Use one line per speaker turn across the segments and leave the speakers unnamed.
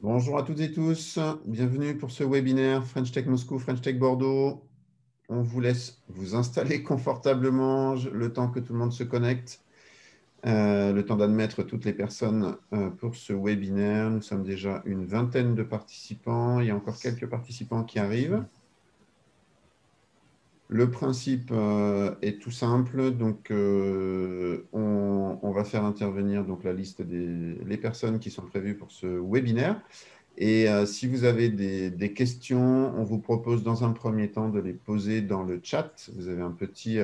Bonjour à toutes et tous, bienvenue pour ce webinaire French Tech Moscou, French Tech Bordeaux. On vous laisse vous installer confortablement le temps que tout le monde se connecte, le temps d'admettre toutes les personnes pour ce webinaire. Nous sommes déjà une vingtaine de participants, il y a encore quelques participants qui arrivent. Le principe est tout simple, donc on va faire intervenir donc, la liste des personnes qui sont prévues pour ce webinaire. Et si vous avez des questions, on vous propose dans un premier temps de les poser dans le chat. Vous avez un petit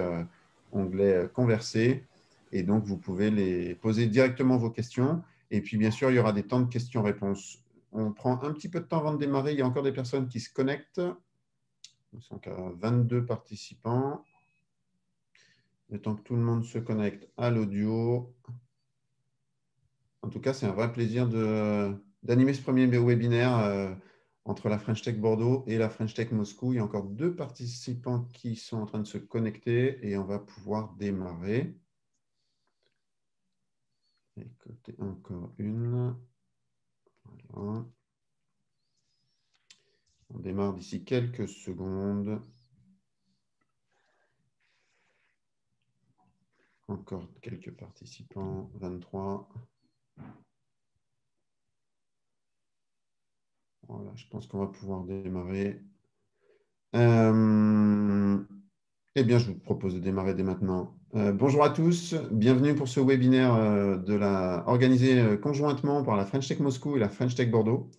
onglet Converser et donc vous pouvez les poser directement vos questions. Et puis bien sûr, il y aura des temps de questions-réponses. On prend un petit peu de temps avant de démarrer. Il y a encore des personnes qui se connectent. Nous sommes à 22 participants. Le temps que tout le monde se connecte à l'audio. En tout cas, c'est un vrai plaisir d'animer ce premier webinaire entre la French Tech Bordeaux et la French Tech Moscou. Il y a encore deux participants qui sont en train de se connecter et on va pouvoir démarrer. Écoutez, encore une. Voilà. On démarre d'ici quelques secondes. Encore quelques participants, 23. Voilà, je pense qu'on va pouvoir démarrer. Eh bien, je vous propose de démarrer dès maintenant. Bonjour à tous, bienvenue pour ce webinaire organisé conjointement par la French Tech Moscou et la French Tech Bordeaux.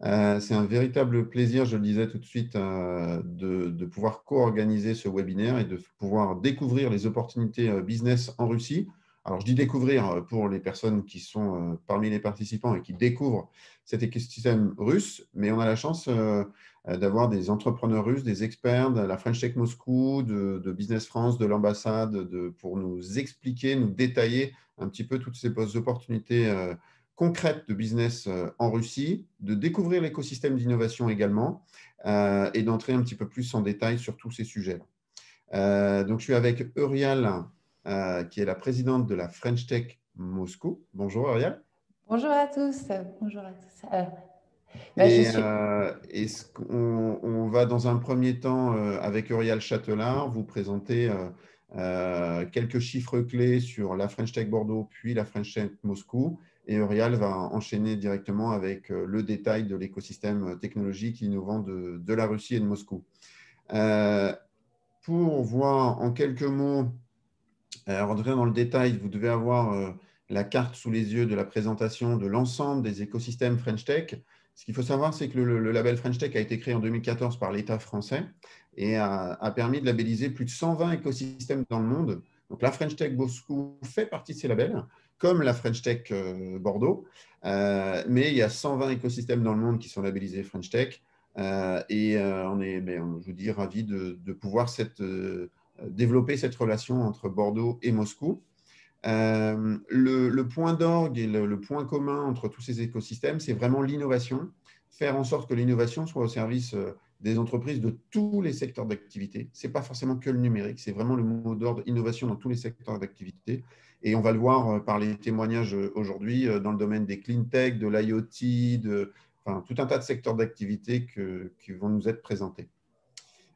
C'est un véritable plaisir, je le disais tout de suite, de pouvoir co-organiser ce webinaire et de pouvoir découvrir les opportunités business en Russie. Alors, je dis découvrir pour les personnes qui sont parmi les participants et qui découvrent cet écosystème russe, mais on a la chance d'avoir des entrepreneurs russes, des experts de la French Tech Moscou, de Business France, de l'ambassade, pour nous expliquer, nous détailler un petit peu toutes ces opportunités concrètes de business en Russie, de découvrir l'écosystème d'innovation également et d'entrer un petit peu plus en détail sur tous ces sujets. Donc, je suis avec Eurial, qui est la présidente de la French Tech Moscou. Bonjour Eurial.
Bonjour à tous. Bonjour à tous. Je
Et,
suis.
on va dans un premier temps, avec Eurial Châtelard, vous présenter quelques chiffres clés sur la French Tech Bordeaux, puis la French Tech Moscou. Et Eurial va enchaîner directement avec le détail de l'écosystème technologique innovant de la Russie et de Moscou. Pour voir en quelques mots, rentrer dans le détail, vous devez avoir la carte sous les yeux de la présentation de l'ensemble des écosystèmes French Tech. Ce qu'il faut savoir, c'est que le label French Tech a été créé en 2014 par l'État français et a permis de labelliser plus de 120 écosystèmes dans le monde. Donc, la French Tech Moscou fait partie de ces labels, comme la French Tech Bordeaux. Mais il y a 120 écosystèmes dans le monde qui sont labellisés French Tech. On est, je vous dis, ravis de pouvoir développer cette relation entre Bordeaux et Moscou. Le point d'orgue et le point commun entre tous ces écosystèmes, c'est vraiment l'innovation, faire en sorte que l'innovation soit au service des entreprises de tous les secteurs d'activité. Ce n'est pas forcément que le numérique, c'est vraiment le mot d'ordre innovation dans tous les secteurs d'activité. Et on va le voir par les témoignages aujourd'hui dans le domaine des clean tech, de l'IoT, enfin, tout un tas de secteurs d'activité qui vont nous être présentés.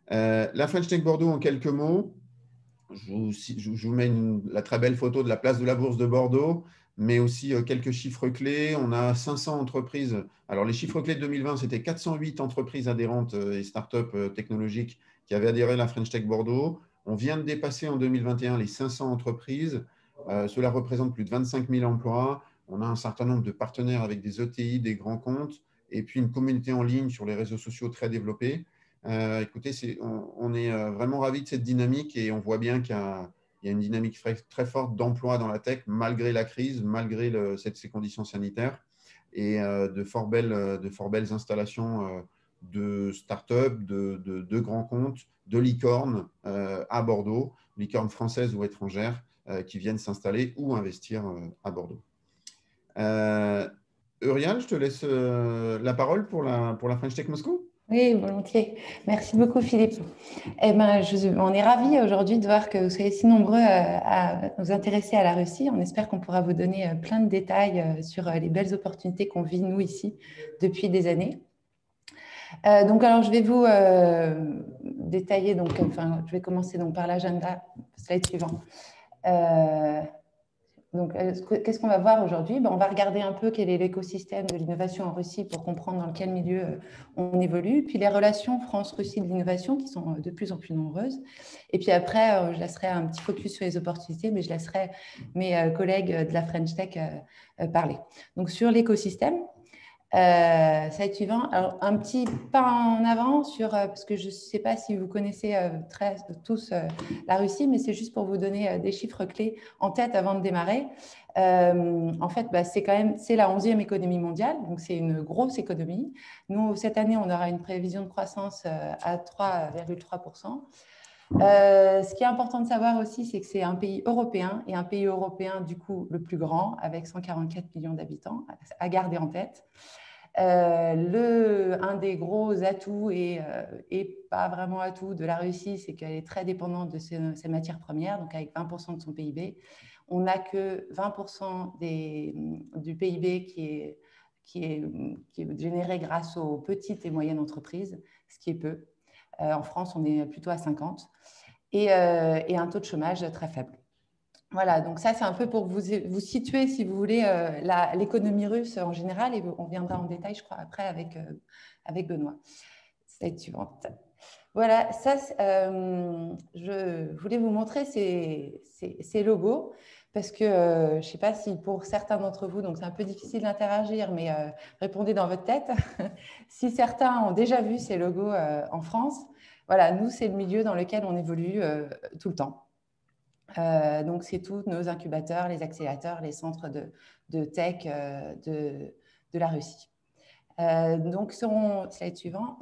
La French Tech Bordeaux, en quelques mots, je vous mets la très belle photo de la place de la Bourse de Bordeaux, mais aussi quelques chiffres clés. On a 500 entreprises. Alors, les chiffres clés de 2020, c'était 408 entreprises adhérentes et startups technologiques qui avaient adhéré à la French Tech Bordeaux. On vient de dépasser en 2021 les 500 entreprises. Cela représente plus de 25 000 emplois. On a un certain nombre de partenaires avec des ETI, des grands comptes, et puis une communauté en ligne sur les réseaux sociaux très développée. Écoutez, on est vraiment ravis de cette dynamique et on voit bien qu'il y a une dynamique très forte d'emploi dans la tech, malgré la crise, malgré ces conditions sanitaires, et de fort belles installations de start-up, de grands comptes, de licornes à Bordeaux, licornes françaises ou étrangères qui viennent s'installer ou investir à Bordeaux. Eurial, je te laisse la parole pour la French Tech Moscou.
Oui, volontiers. Merci beaucoup, Philippe. Eh ben, on est ravis aujourd'hui de voir que vous soyez si nombreux à nous intéresser à la Russie. On espère qu'on pourra vous donner plein de détails sur les belles opportunités qu'on vit, nous, ici, depuis des années. Donc, alors, je vais vous détailler, donc, enfin, je vais commencer donc, par l'agenda, slide suivant. Donc, qu'est-ce qu'on va voir aujourd'hui? On va regarder un peu quel est l'écosystème de l'innovation en Russie pour comprendre dans quel milieu on évolue, puis les relations France-Russie de l'innovation qui sont de plus en plus nombreuses. Et puis après, je laisserai un petit focus sur les opportunités, mais je laisserai mes collègues de la French Tech parler. Donc, sur l'écosystème, slide suivant. Alors, un petit pas en avant sur, parce que je ne sais pas si vous connaissez tous la Russie, mais c'est juste pour vous donner des chiffres clés en tête avant de démarrer. En fait, c'est la 11e économie mondiale, donc c'est une grosse économie. Nous, cette année, on aura une prévision de croissance à 3,3%. Ce qui est important de savoir aussi, c'est que c'est un pays européen et un pays européen, du coup, le plus grand, avec 144 millions d'habitants, à garder en tête. Un des gros atouts et pas vraiment atout de la Russie, c'est qu'elle est très dépendante de ses matières premières, donc avec 20% de son PIB. On n'a que 20% du PIB qui est généré grâce aux petites et moyennes entreprises, ce qui est peu. En France, on est plutôt à 50%, et un taux de chômage très faible. Voilà, donc ça, c'est un peu pour vous situer, si vous voulez, l'économie russe en général, et on viendra en détail, je crois, après avec Benoît. Slide suivante. Voilà, ça, je voulais vous montrer ces logos, parce que je ne sais pas si pour certains d'entre vous, donc c'est un peu difficile d'interagir, mais répondez dans votre tête. Si certains ont déjà vu ces logos en France, voilà, nous, c'est le milieu dans lequel on évolue tout le temps. Donc, c'est tous nos incubateurs, les accélérateurs, les centres de tech de la Russie. Donc, sur le slide suivant,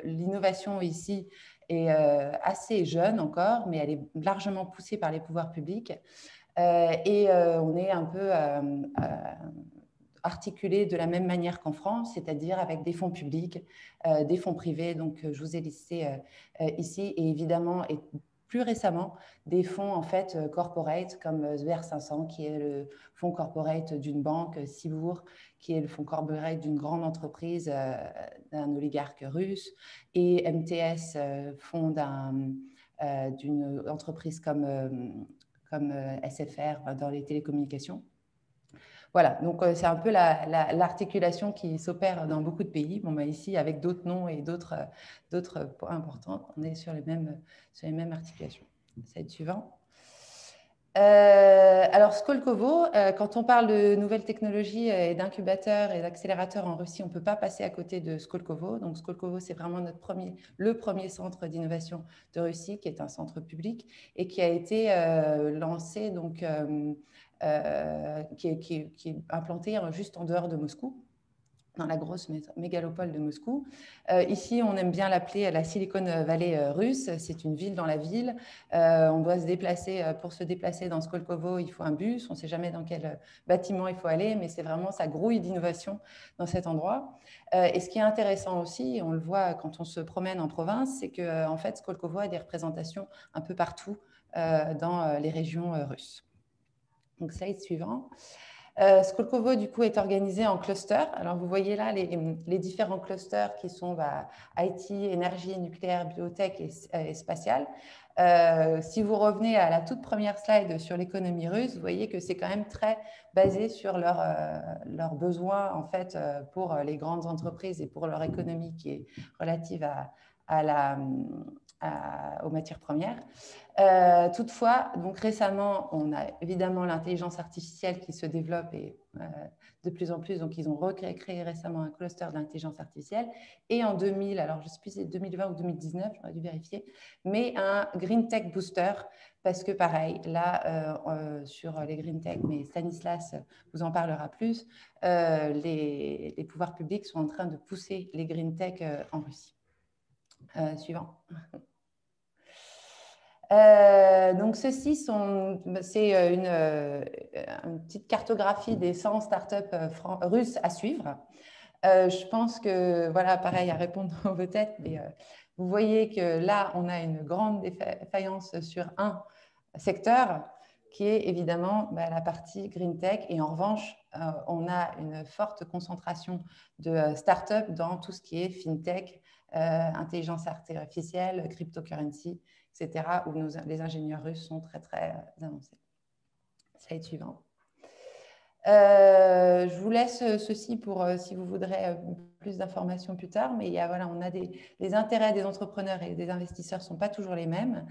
l'innovation ici est assez jeune encore, mais elle est largement poussée par les pouvoirs publics. Et on est un peu articulé de la même manière qu'en France, c'est-à-dire avec des fonds publics, des fonds privés. Donc, je vous ai listé ici, et évidemment, et plus récemment, des fonds en fait corporate comme Sber500, qui est le fonds corporate d'une banque, Sivour, qui est le fonds corporate d'une grande entreprise d'un oligarque russe, et MTS, fonds d'une entreprise comme SFR dans les télécommunications. Voilà, donc c'est un peu l'articulation qui s'opère dans beaucoup de pays. Ici, avec d'autres noms et d'autres points importants, on est sur les mêmes articulations. Slide suivant. Alors, Skolkovo, quand on parle de nouvelles technologies et d'incubateurs et d'accélérateurs en Russie, on ne peut pas passer à côté de Skolkovo. Donc, Skolkovo, c'est vraiment le premier centre d'innovation de Russie, qui est un centre public et qui a été lancé, donc, qui est implanté juste en dehors de Moscou, dans la grosse mégalopole de Moscou. Ici, on aime bien l'appeler la Silicon Valley russe. C'est une ville dans la ville. On doit se déplacer. Pour se déplacer dans Skolkovo, il faut un bus. On ne sait jamais dans quel bâtiment il faut aller, mais c'est vraiment, ça grouille d'innovation dans cet endroit. Et ce qui est intéressant aussi, on le voit quand on se promène en province, c'est que en fait, Skolkovo a des représentations un peu partout dans les régions russes. Donc, slide suivant. Skolkovo, du coup, est organisé en clusters. Alors, vous voyez là les différents clusters qui sont IT, énergie, nucléaire, biotech et spatiale. Si vous revenez à la toute première slide sur l'économie russe, vous voyez que c'est quand même très basé sur leurs besoins, en fait, pour les grandes entreprises et pour leur économie qui est relative aux matières premières. Toutefois, donc récemment, on a évidemment l'intelligence artificielle qui se développe et de plus en plus. Donc, ils ont créé récemment un cluster d'intelligence artificielle. Et en 2000, alors je ne sais plus si c'est 2020 ou 2019, j'aurais dû vérifier, mais un Green Tech Booster, parce que pareil, là, sur les Green Tech, mais Stanislas vous en parlera plus, les pouvoirs publics sont en train de pousser les Green Tech en Russie. Suivant. Donc, c'est une petite cartographie des 100 startups russes à suivre. Je pense que, voilà, pareil, à répondre dans vos têtes, mais vous voyez que là, on a une grande défaillance sur un secteur qui est évidemment la partie green tech. Et en revanche, on a une forte concentration de start-up dans tout ce qui est fintech, intelligence artificielle, cryptocurrency, etc., où les ingénieurs russes sont très, très avancés. Slide suivant. Je vous laisse ceci pour si vous voudrez plus d'informations plus tard, mais voilà, on a les intérêts des entrepreneurs et des investisseurs ne sont pas toujours les mêmes.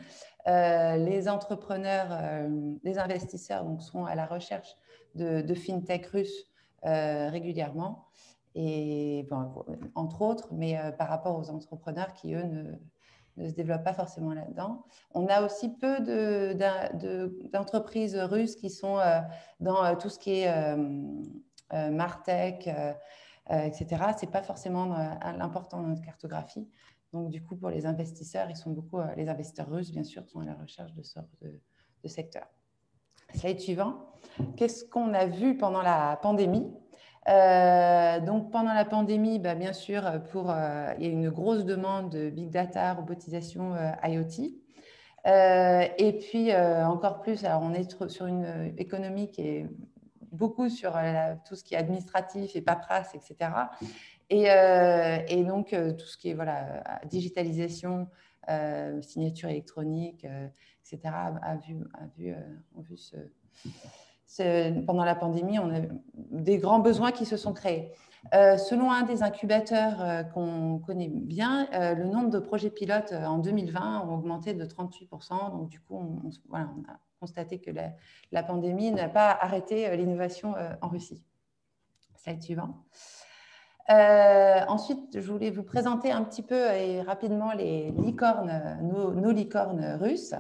Les entrepreneurs, les investisseurs donc, sont à la recherche de fintech russes régulièrement, et, bon, entre autres, mais par rapport aux entrepreneurs qui, eux, ne se développent pas forcément là-dedans. On a aussi peu d'entreprises russes qui sont dans tout ce qui est Martech, etc. Ce n'est pas forcément l'important dans notre cartographie. Donc, du coup, pour les investisseurs, ils sont beaucoup, les investisseurs russes, bien sûr, sont à la recherche de ce sorte de secteur. Slide suivant. Qu'est-ce qu'on a vu pendant la pandémie ? Donc, pendant la pandémie, bien sûr, il y a une grosse demande de big data, robotisation, IoT. Et puis, encore plus, alors on est sur une économie qui est beaucoup sur tout ce qui est administratif et paperasse, etc. Et donc, tout ce qui est voilà, digitalisation, signature électronique, etc., ont vu pendant la pandémie, on a des grands besoins qui se sont créés. Selon un des incubateurs qu'on connaît bien, le nombre de projets pilotes en 2020 ont augmenté de 38%. Donc, du coup, on a constaté que la pandémie n'a pas arrêté l'innovation en Russie. Slide suivant. Ensuite, je voulais vous présenter un petit peu et rapidement les licornes, nos licornes russes.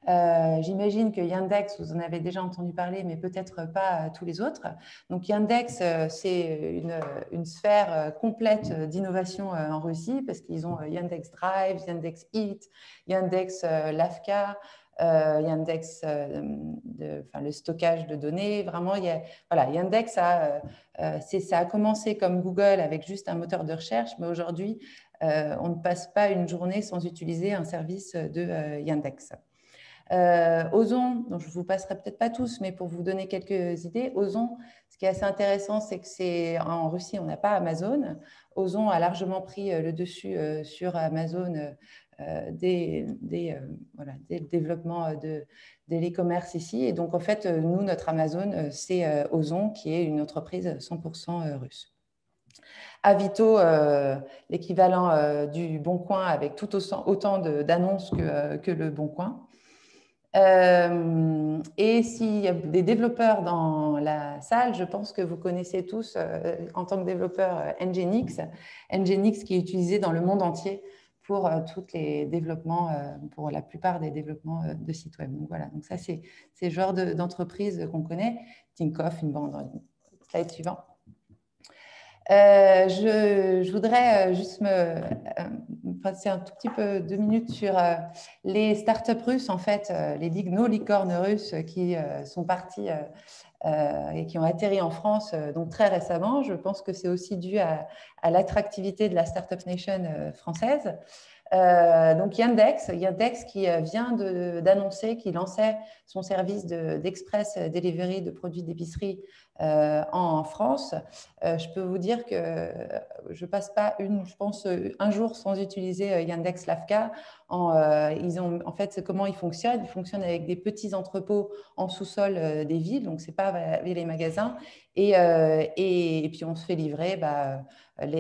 J'imagine que Yandex, vous en avez déjà entendu parler, mais peut-être pas tous les autres. Donc Yandex, c'est une sphère complète d'innovation en Russie parce qu'ils ont Yandex Drive, Yandex Eat, Yandex Lavka, Yandex, le stockage de données. Vraiment, voilà, Yandex, ça a commencé comme Google avec juste un moteur de recherche, mais aujourd'hui, on ne passe pas une journée sans utiliser un service de Yandex. Ozon, dont je ne vous passerai peut-être pas tous, mais pour vous donner quelques idées, Ozon, ce qui est assez intéressant, c'est que en Russie, on n'a pas Amazon. Ozon a largement pris le dessus sur Amazon dès le développement de l'e-commerce ici. Et donc, en fait, nous, notre Amazon, c'est Ozon, qui est une entreprise 100% russe. Avito, l'équivalent du Bon Coin, avec tout autant d'annonces que le Bon Coin. Et s'il y a des développeurs dans la salle, je pense que vous connaissez tous en tant que développeur Nginx. Nginx qui est utilisé dans le monde entier pour tous les développements, pour la plupart des développements de sites web. Donc voilà, donc ça c'est le genre d'entreprise qu'on connaît. Tinkoff, une banque en ligne. Slide suivant. Je voudrais juste passer un tout petit peu 2 minutes sur les startups russes, en fait, nos licornes russes qui sont parties et qui ont atterri en France donc très récemment. Je pense que c'est aussi dû à l'attractivité de la Startup Nation française. Donc Yandex qui vient d'annoncer qu'il lançait son service d'express delivery de produits d'épicerie en France. Je peux vous dire que je ne passe pas un jour sans utiliser Yandex Lavka. En fait, comment ils fonctionnent? Ils fonctionnent avec des petits entrepôts en sous-sol des villes, donc ce n'est pas via les magasins. Et puis on se fait livrer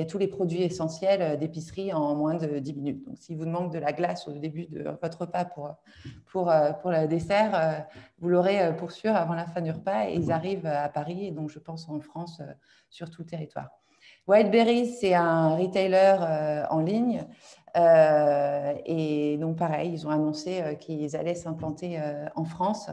tous les produits essentiels d'épicerie en moins de 10 minutes. Donc, s'il vous manque de la glace au début de votre repas pour le dessert, vous l'aurez pour sûr avant la fin du repas. Et ils arrivent à Paris, et donc je pense en France, sur tout le territoire. Wildberries, c'est un retailer en ligne. Et donc, pareil, ils ont annoncé qu'ils allaient s'implanter en France.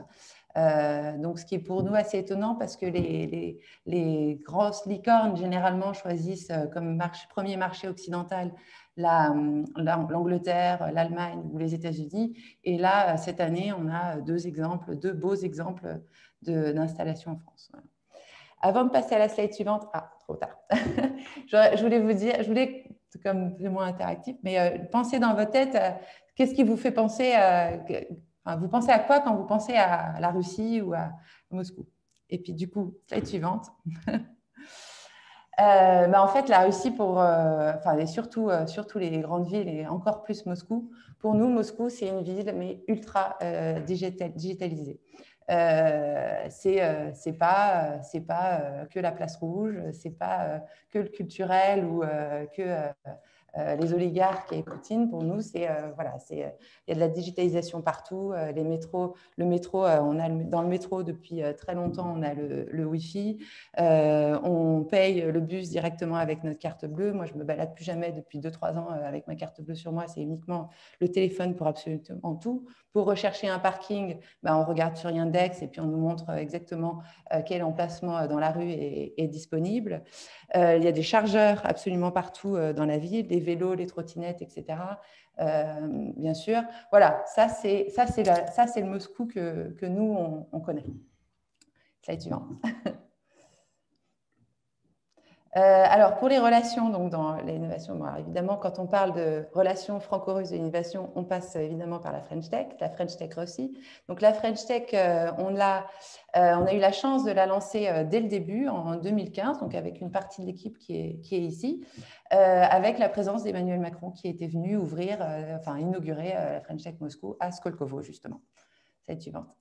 Donc, ce qui est pour nous assez étonnant parce que les grosses licornes généralement choisissent comme premier marché occidental l'Angleterre, l'Allemagne ou les États-Unis. Et là, cette année, on a deux beaux exemples d'installation en France. Voilà. Avant de passer à la slide suivante, trop tard. Je voulais vous dire, comme c'est moins interactif, mais pensez dans votre tête, qu'est-ce qui vous fait penser vous pensez à quoi quand vous pensez à la Russie ou à Moscou? Et puis du coup, slide suivante. En fait, la Russie, et surtout les grandes villes et encore plus Moscou, pour nous, Moscou, c'est une ville mais ultra digitalisée. C'est pas que la place rouge, c'est pas que le culturel ou que les oligarques et Poutine. Pour nous, il y a de la digitalisation partout. Les métros, le métro, dans le métro depuis très longtemps, on a le Wi-Fi. On paye le bus directement avec notre carte bleue. Moi, je me balade plus jamais depuis 2-3 ans avec ma carte bleue sur moi. C'est uniquement le téléphone pour absolument tout. Pour rechercher un parking, on regarde sur Yandex et puis on nous montre exactement quel emplacement dans la rue est disponible. Il y a des chargeurs absolument partout dans la ville, les vélos, les trottinettes, etc. Bien sûr. Voilà, ça c'est le Moscou que nous, on connaît. Slide suivant. Alors, pour les relations, donc dans l'innovation, évidemment, quand on parle de relations franco-russes de l'innovation, on passe évidemment par la French Tech Russie. Donc, la French Tech, on a eu la chance de la lancer dès le début, en 2015, donc avec une partie de l'équipe qui est ici, avec la présence d'Emmanuel Macron qui était venu inaugurer la French Tech Moscou à Skolkovo, justement. Slide suivante.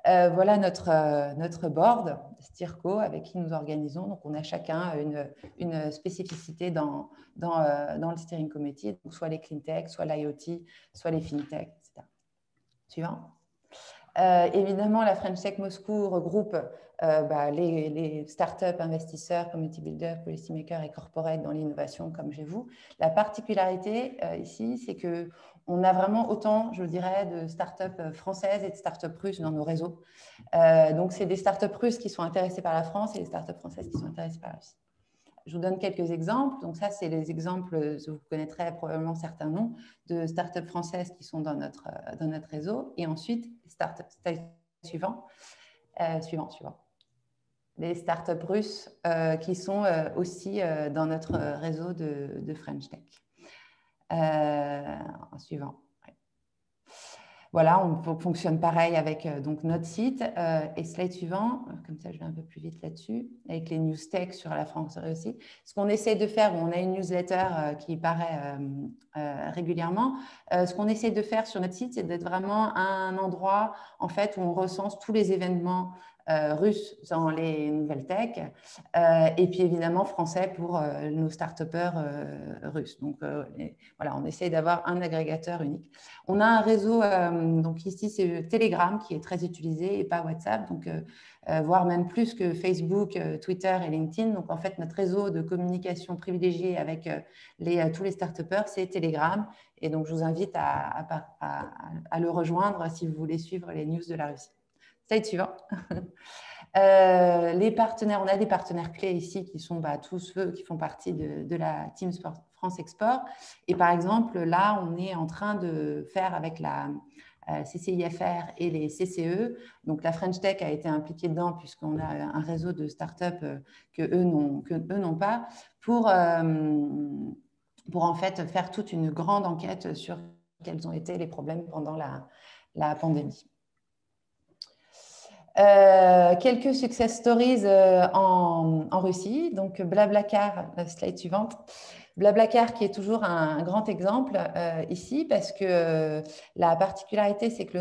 Voilà notre board, Stirco, avec qui nous organisons. Donc, on a chacun une spécificité dans le steering committee, donc soit les clean tech, soit l'IoT, soit les fintech, etc. Suivant. Évidemment, la French Tech Moscou regroupe les startups investisseurs, community builders, policy makers et corporate dans l'innovation, comme chez vous. La particularité ici, c'est que on a vraiment autant, je dirais, de startups françaises et de startups russes dans nos réseaux. Donc, c'est des startups russes qui sont intéressées par la France et des startups françaises qui sont intéressées par la Russie. Je vous donne quelques exemples. Donc, ça, c'est les exemples, vous connaîtrez probablement certains noms, de startups françaises qui sont dans notre réseau. Et ensuite, suivant. Les startups russes qui sont aussi dans notre réseau de French Tech. Suivant. Voilà, on fonctionne pareil avec donc notre site. Et slide suivant, comme ça je vais un peu plus vite là-dessus, avec les news tech sur la France aussi. Ce qu'on essaie de faire, on a une newsletter qui paraît régulièrement. Ce qu'on essaie de faire sur notre site, c'est d'être vraiment un endroit en fait, où on recense tous les événements russes dans les nouvelles tech et puis évidemment français pour nos start-upers russes. Donc voilà, on essaie d'avoir un agrégateur unique. On a un réseau, donc ici c'est Telegram qui est très utilisé et pas WhatsApp, donc voire même plus que Facebook, Twitter et LinkedIn. Donc en fait notre réseau de communication privilégié avec tous les start-upers, c'est Telegram. Et donc je vous invite à le rejoindre si vous voulez suivre les news de la Russie. Slide suivant. Les partenaires, on a des partenaires clés ici qui sont tous ceux qui font partie de la Team France Export. Et par exemple, là, on est en train de faire avec la CCIFR et les CCE. Donc, la French Tech a été impliquée dedans puisqu'on a un réseau de startups que eux n'ont pas pour en fait faire toute une grande enquête sur quels ont été les problèmes pendant la pandémie. Quelques success stories en Russie. Donc, Blablacar, la slide suivante. Blablacar qui est toujours un grand exemple ici parce que la particularité, c'est que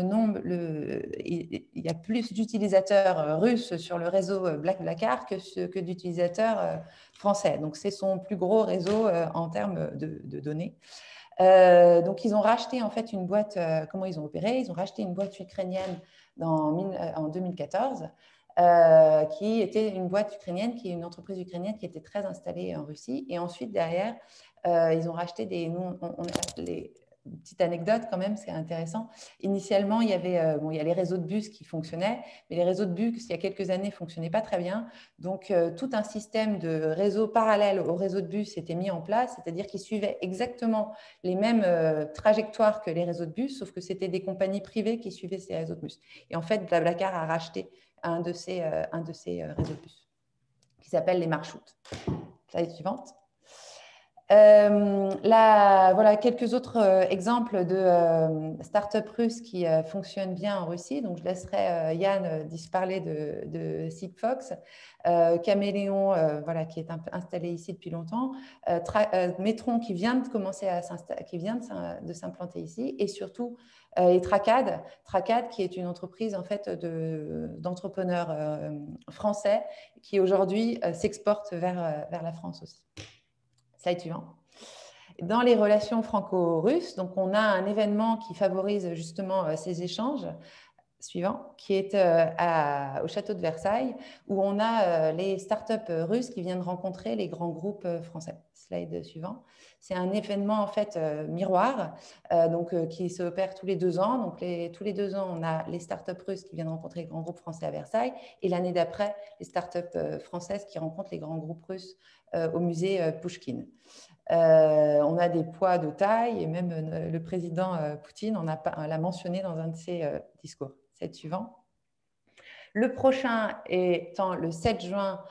il y a plus d'utilisateurs russes sur le réseau Blablacar que d'utilisateurs français. Donc, c'est son plus gros réseau en termes de données. Donc, ils ont racheté en fait une boîte, comment ils ont opéré? Ils ont racheté une boîte ukrainienne en 2014, qui était une boîte ukrainienne, qui est une entreprise ukrainienne qui était très installée en Russie. Et ensuite, derrière, ils ont racheté petite anecdote quand même, c'est intéressant. Initialement, il y a les réseaux de bus qui fonctionnaient, mais les réseaux de bus, il y a quelques années, ne fonctionnaient pas très bien. Donc, tout un système de réseau parallèle au réseau de bus était mis en place, c'est-à-dire qu'ils suivaient exactement les mêmes trajectoires que les réseaux de bus, sauf que c'était des compagnies privées qui suivaient ces réseaux de bus. Et en fait, Blablacar a racheté un de ces réseaux de bus. qui s'appelle les Marshoots. Slide suivante. Voilà quelques autres exemples de start-up russes qui fonctionnent bien en Russie. Donc, je laisserai Yann parler de Sigfox. Caméléon, voilà, qui est installé ici depuis longtemps. Metron, qui vient de commencer qui vient de s'implanter ici. Et surtout, et Tracad, qui est une entreprise en fait, d'entrepreneurs français qui aujourd'hui s'exporte vers la France aussi. Slide suivant. Dans les relations franco-russes, donc on a un événement qui favorise justement ces échanges, suivant, qui est au château de Versailles, où on a les startups russes qui viennent rencontrer les grands groupes français. Slide suivant. C'est un événement en fait miroir, qui s'opère tous les 2 ans. Donc tous les 2 ans, on a les startups russes qui viennent rencontrer les grands groupes français à Versailles, et l'année d'après, les startups françaises qui rencontrent les grands groupes russes au musée Pouchkine. On a des poids de taille, et même le président Poutine l'a mentionné dans un de ses discours. C'est le suivant. Le prochain étant le 7 juin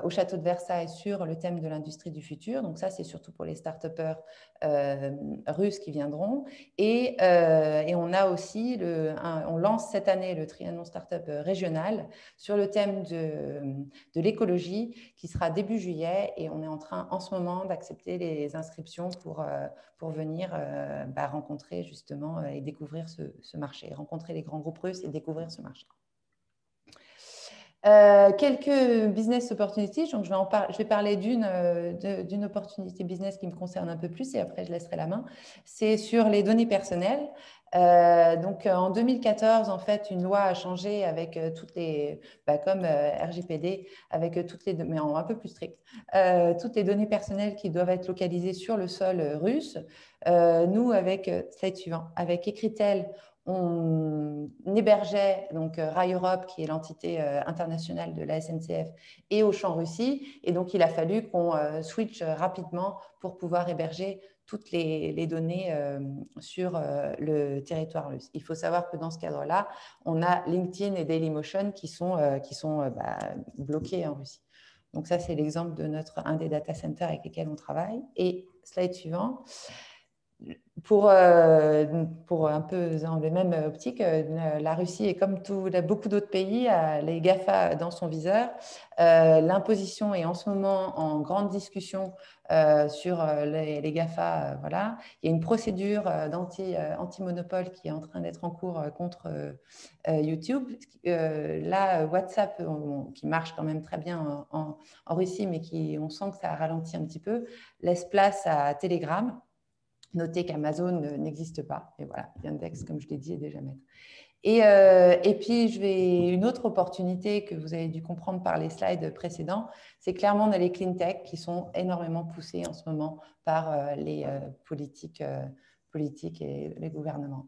au château de Versailles sur le thème de l'industrie du futur. Donc ça, c'est surtout pour les start-upers russes qui viendront. Et on a aussi, on lance cette année le Trianon Startup régional sur le thème de l'écologie qui sera début juillet. Et on est en train en ce moment d'accepter les inscriptions pour venir rencontrer justement et découvrir ce marché, rencontrer les grands groupes russes et découvrir ce marché. Quelques business opportunities. Donc, je vais parler d'une opportunité business qui me concerne un peu plus et après, je laisserai la main. C'est sur les données personnelles. En 2014, en fait, une loi a changé avec toutes les, comme RGPD, avec toutes les, mais un peu plus strict, toutes les données personnelles qui doivent être localisées sur le sol russe. Nous, slide suivant, avec Ecritel, on hébergeait donc Rail Europe, qui est l'entité internationale de la SNCF, et Auchan Russie. Et donc, il a fallu qu'on switch rapidement pour pouvoir héberger toutes les données sur le territoire russe. Il faut savoir que dans ce cadre-là, on a LinkedIn et Dailymotion qui sont bloqués en Russie. Donc ça, c'est l'exemple de un des data centers avec lesquels on travaille. Et slide suivant. Pour un peu dans les mêmes optiques, la Russie est comme beaucoup d'autres pays, les GAFA dans son viseur. L'imposition est en ce moment en grande discussion sur les GAFA. Voilà. Il y a une procédure anti-monopole qui est en train d'être en cours contre YouTube. Là, WhatsApp, qui marche quand même très bien en Russie, mais on sent que ça a ralenti un petit peu, laisse place à Telegram. Notez qu'Amazon n'existe pas. Et voilà, Yandex, comme je l'ai dit, est déjà maître. Et puis, une autre opportunité que vous avez dû comprendre par les slides précédents, c'est clairement dans les clean tech qui sont énormément poussés en ce moment par les politiques et les gouvernements.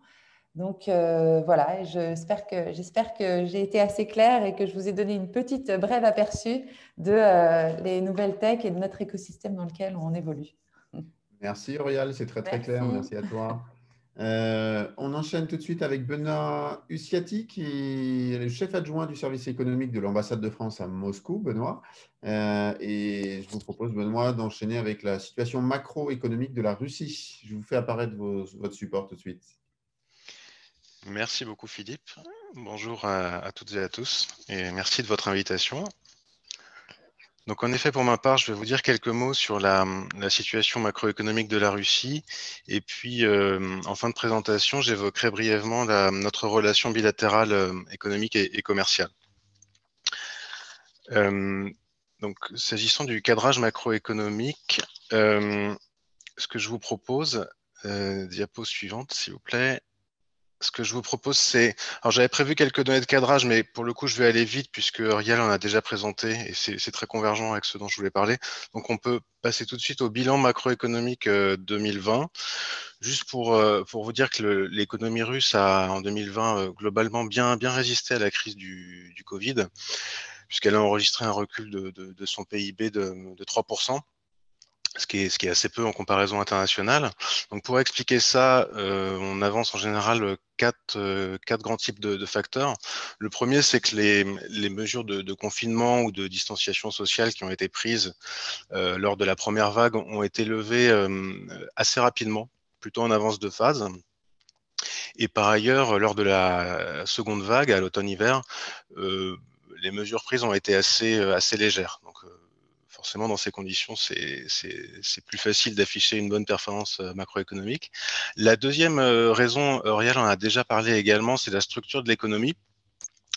Donc, voilà, j'espère que j'ai été assez claire et que je vous ai donné une petite brève aperçu de les nouvelles tech et de notre écosystème dans lequel on évolue.
Merci Aurial, c'est très clair. Merci à toi. On enchaîne tout de suite avec Benoît Usiati, qui est le chef adjoint du service économique de l'ambassade de France à Moscou, Benoît. Et je vous propose, Benoît, d'enchaîner avec la situation macroéconomique de la Russie. Je vous fais apparaître votre support tout de suite.
Merci beaucoup Philippe. Bonjour à toutes et à tous et merci de votre invitation. Donc en effet, pour ma part, je vais vous dire quelques mots sur la situation macroéconomique de la Russie. Et puis, en fin de présentation, j'évoquerai brièvement notre relation bilatérale économique et commerciale. Donc, s'agissant du cadrage macroéconomique, ce que je vous propose, diapo suivante, s'il vous plaît. Ce que je vous propose, c'est... Alors, j'avais prévu quelques données de cadrage, mais pour le coup, je vais aller vite puisque Rial en a déjà présenté et c'est très convergent avec ce dont je voulais parler. Donc, on peut passer tout de suite au bilan macroéconomique 2020. Juste pour vous dire que l'économie russe a, en 2020, globalement bien résisté à la crise du Covid, puisqu'elle a enregistré un recul de son PIB de 3%. ce qui est assez peu en comparaison internationale. Donc pour expliquer ça, on avance en général quatre grands types de facteurs. Le premier, c'est que les mesures de confinement ou de distanciation sociale qui ont été prises lors de la première vague ont été levées assez rapidement, plutôt en avance de phase. Et par ailleurs, lors de la seconde vague, à l'automne-hiver, les mesures prises ont été assez légères. Donc, forcément, dans ces conditions, c'est plus facile d'afficher une bonne performance macroéconomique. La deuxième raison, Auriel en a déjà parlé également, c'est la structure de l'économie,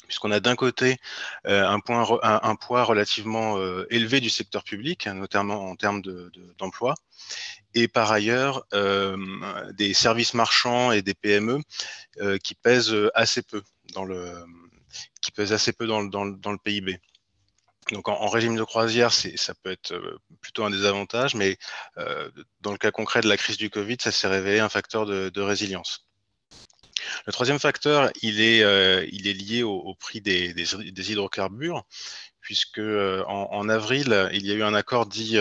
puisqu'on a d'un côté un poids relativement élevé du secteur public, notamment en termes d'emploi, et par ailleurs des services marchands et des PME qui pèsent assez peu dans le PIB. Donc en régime de croisière, ça peut être plutôt un désavantage, mais dans le cas concret de la crise du Covid, ça s'est révélé un facteur de résilience. Le troisième facteur, il est lié au prix des hydrocarbures, puisque en avril, il y a eu un accord dit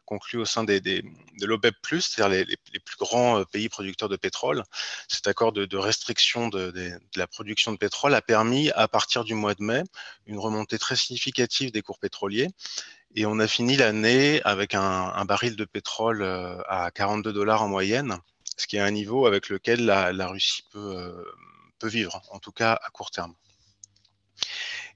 conclu au sein de l'OPEP+, c'est-à-dire les plus grands pays producteurs de pétrole. Cet accord de restriction de la production de pétrole a permis, à partir du mois de mai, une remontée très significative des cours pétroliers. Et on a fini l'année avec un baril de pétrole à 42 $ en moyenne, ce qui est un niveau avec lequel la Russie peut vivre, en tout cas à court terme.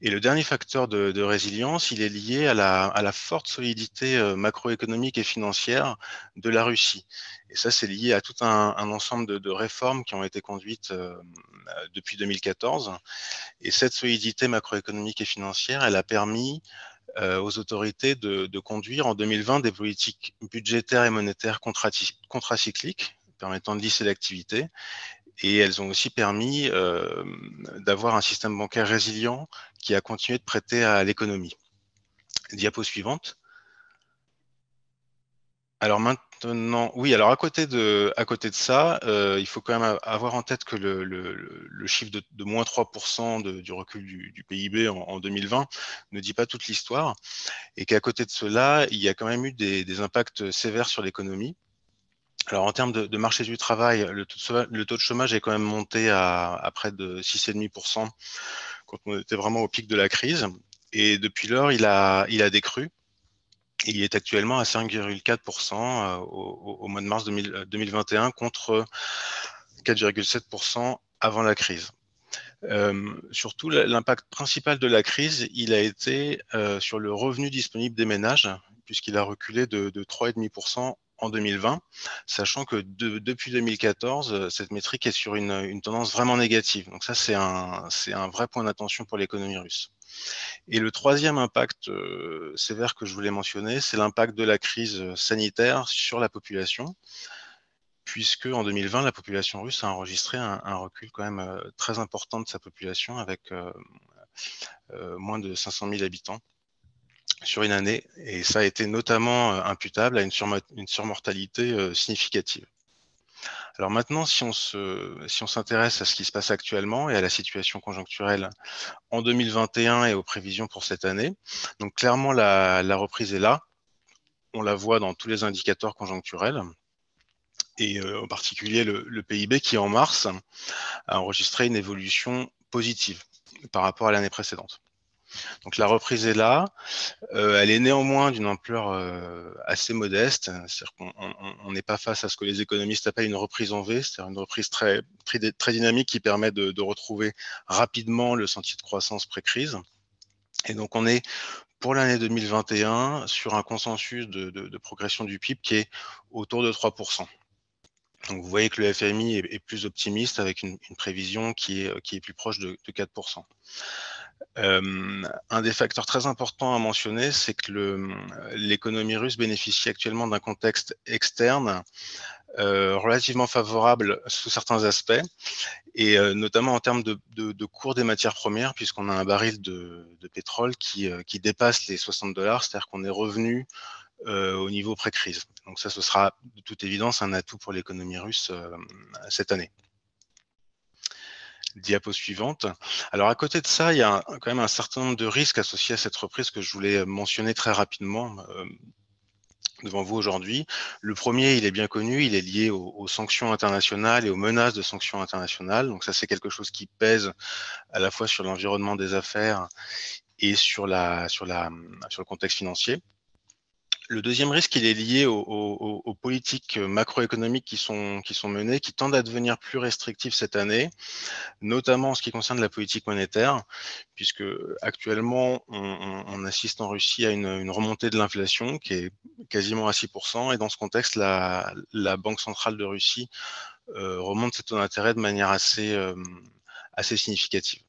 Et le dernier facteur de résilience, il est lié à la forte solidité macroéconomique et financière de la Russie. Et ça, c'est lié à tout un ensemble de réformes qui ont été conduites depuis 2014. Et cette solidité macroéconomique et financière, elle a permis aux autorités de conduire en 2020 des politiques budgétaires et monétaires contracycliques, permettant de lisser l'activité. Et elles ont aussi permis d'avoir un système bancaire résilient qui a continué de prêter à l'économie. Diapo suivante. Alors maintenant, oui, alors à côté de ça, il faut quand même avoir en tête que le chiffre de moins 3% du recul du PIB en 2020 ne dit pas toute l'histoire, et qu'à côté de cela, il y a quand même eu des impacts sévères sur l'économie. Alors en termes de marché du travail, le taux de chômage est quand même monté à près de 6,5% quand on était vraiment au pic de la crise. Et depuis lors, il a décru. Et il est actuellement à 5,4% au mois de mars 2021 contre 4,7% avant la crise. Surtout, l'impact principal de la crise, il a été sur le revenu disponible des ménages, puisqu'il a reculé de 3,5% en 2020, sachant que depuis 2014, cette métrique est sur une tendance vraiment négative. Donc ça, c'est un vrai point d'attention pour l'économie russe. Et le troisième impact sévère que je voulais mentionner, c'est l'impact de la crise sanitaire sur la population, puisque en 2020, la population russe a enregistré un recul quand même très important de sa population, avec moins de 500 000 habitants sur une année, et ça a été notamment imputable à une surmortalité significative. Alors maintenant, si on s'intéresse à ce qui se passe actuellement et à la situation conjoncturelle en 2021 et aux prévisions pour cette année, donc clairement la reprise est là, on la voit dans tous les indicateurs conjoncturels, et en particulier le PIB qui en mars a enregistré une évolution positive par rapport à l'année précédente. Donc la reprise est là, elle est néanmoins d'une ampleur assez modeste, c'est-à-dire qu'on n'est pas face à ce que les économistes appellent une reprise en V, c'est-à-dire une reprise très dynamique qui permet de retrouver rapidement le sentier de croissance pré-crise. Et donc on est pour l'année 2021 sur un consensus de progression du PIB qui est autour de 3%. Donc vous voyez que le FMI est plus optimiste avec une prévision qui est plus proche de 4%. Un des facteurs très importants à mentionner, c'est que l'économie russe bénéficie actuellement d'un contexte externe relativement favorable sous certains aspects, et notamment en termes de cours des matières premières, puisqu'on a un baril de pétrole qui dépasse les 60 $, c'est-à-dire qu'on est revenu au niveau pré-crise. Donc ça, ce sera de toute évidence un atout pour l'économie russe cette année. Diapo suivante. Alors à côté de ça, il y a quand même un certain nombre de risques associés à cette reprise que je voulais mentionner très rapidement. devant vous aujourd'hui. Le premier, il est bien connu, il est lié aux sanctions internationales et aux menaces de sanctions internationales. Donc ça, c'est quelque chose qui pèse à la fois sur l'environnement des affaires et sur le contexte financier. Le deuxième risque, il est lié aux politiques macroéconomiques qui sont menées, qui tendent à devenir plus restrictives cette année, notamment en ce qui concerne la politique monétaire, puisque actuellement, on assiste en Russie à une remontée de l'inflation qui est quasiment à 6%, et dans ce contexte, la Banque centrale de Russie remonte ses taux d'intérêt de manière assez significative.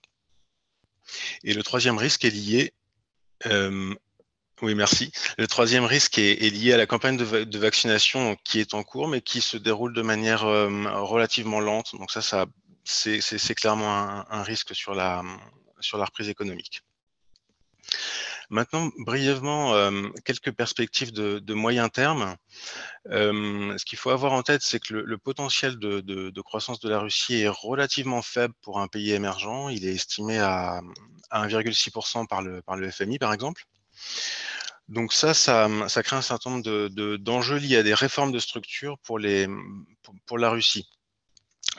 Et le troisième risque est lié oui, merci. Le troisième risque est lié à la campagne de vaccination qui est en cours, mais qui se déroule de manière relativement lente. Donc ça c'est clairement un risque sur la reprise économique. Maintenant, brièvement, quelques perspectives de moyen terme. Ce qu'il faut avoir en tête, c'est que le potentiel de croissance de la Russie est relativement faible pour un pays émergent. Il est estimé à 1,6% par le FMI, par exemple. Donc ça crée un certain nombre d'enjeux liés à des réformes de structure pour la Russie.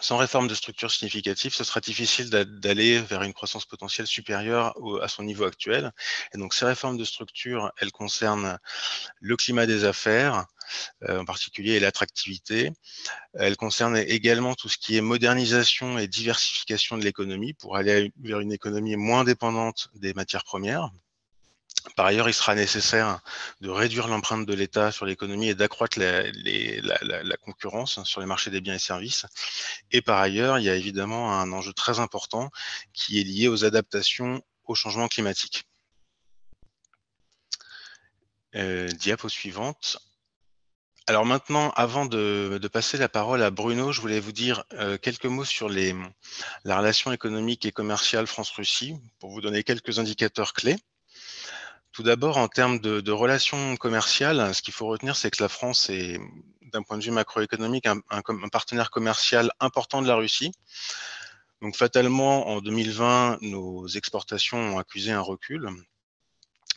Sans réforme de structure significative, ce sera difficile d'aller vers une croissance potentielle supérieure à son niveau actuel. Et donc ces réformes de structure, elles concernent le climat des affaires, en particulier, et l'attractivité. Elles concernent également tout ce qui est modernisation et diversification de l'économie pour aller vers une économie moins dépendante des matières premières. Par ailleurs, il sera nécessaire de réduire l'empreinte de l'État sur l'économie et d'accroître la concurrence sur les marchés des biens et services. Et par ailleurs, il y a évidemment un enjeu très important qui est lié aux adaptations au changement climatique. Diapo suivante. Alors maintenant, avant de passer la parole à Bruno, je voulais vous dire quelques mots sur la relation économique et commerciale France-Russie pour vous donner quelques indicateurs clés. Tout d'abord, en termes de relations commerciales, ce qu'il faut retenir, c'est que la France est, d'un point de vue macroéconomique, un partenaire commercial important de la Russie. Donc fatalement, en 2020, nos exportations ont accusé un recul,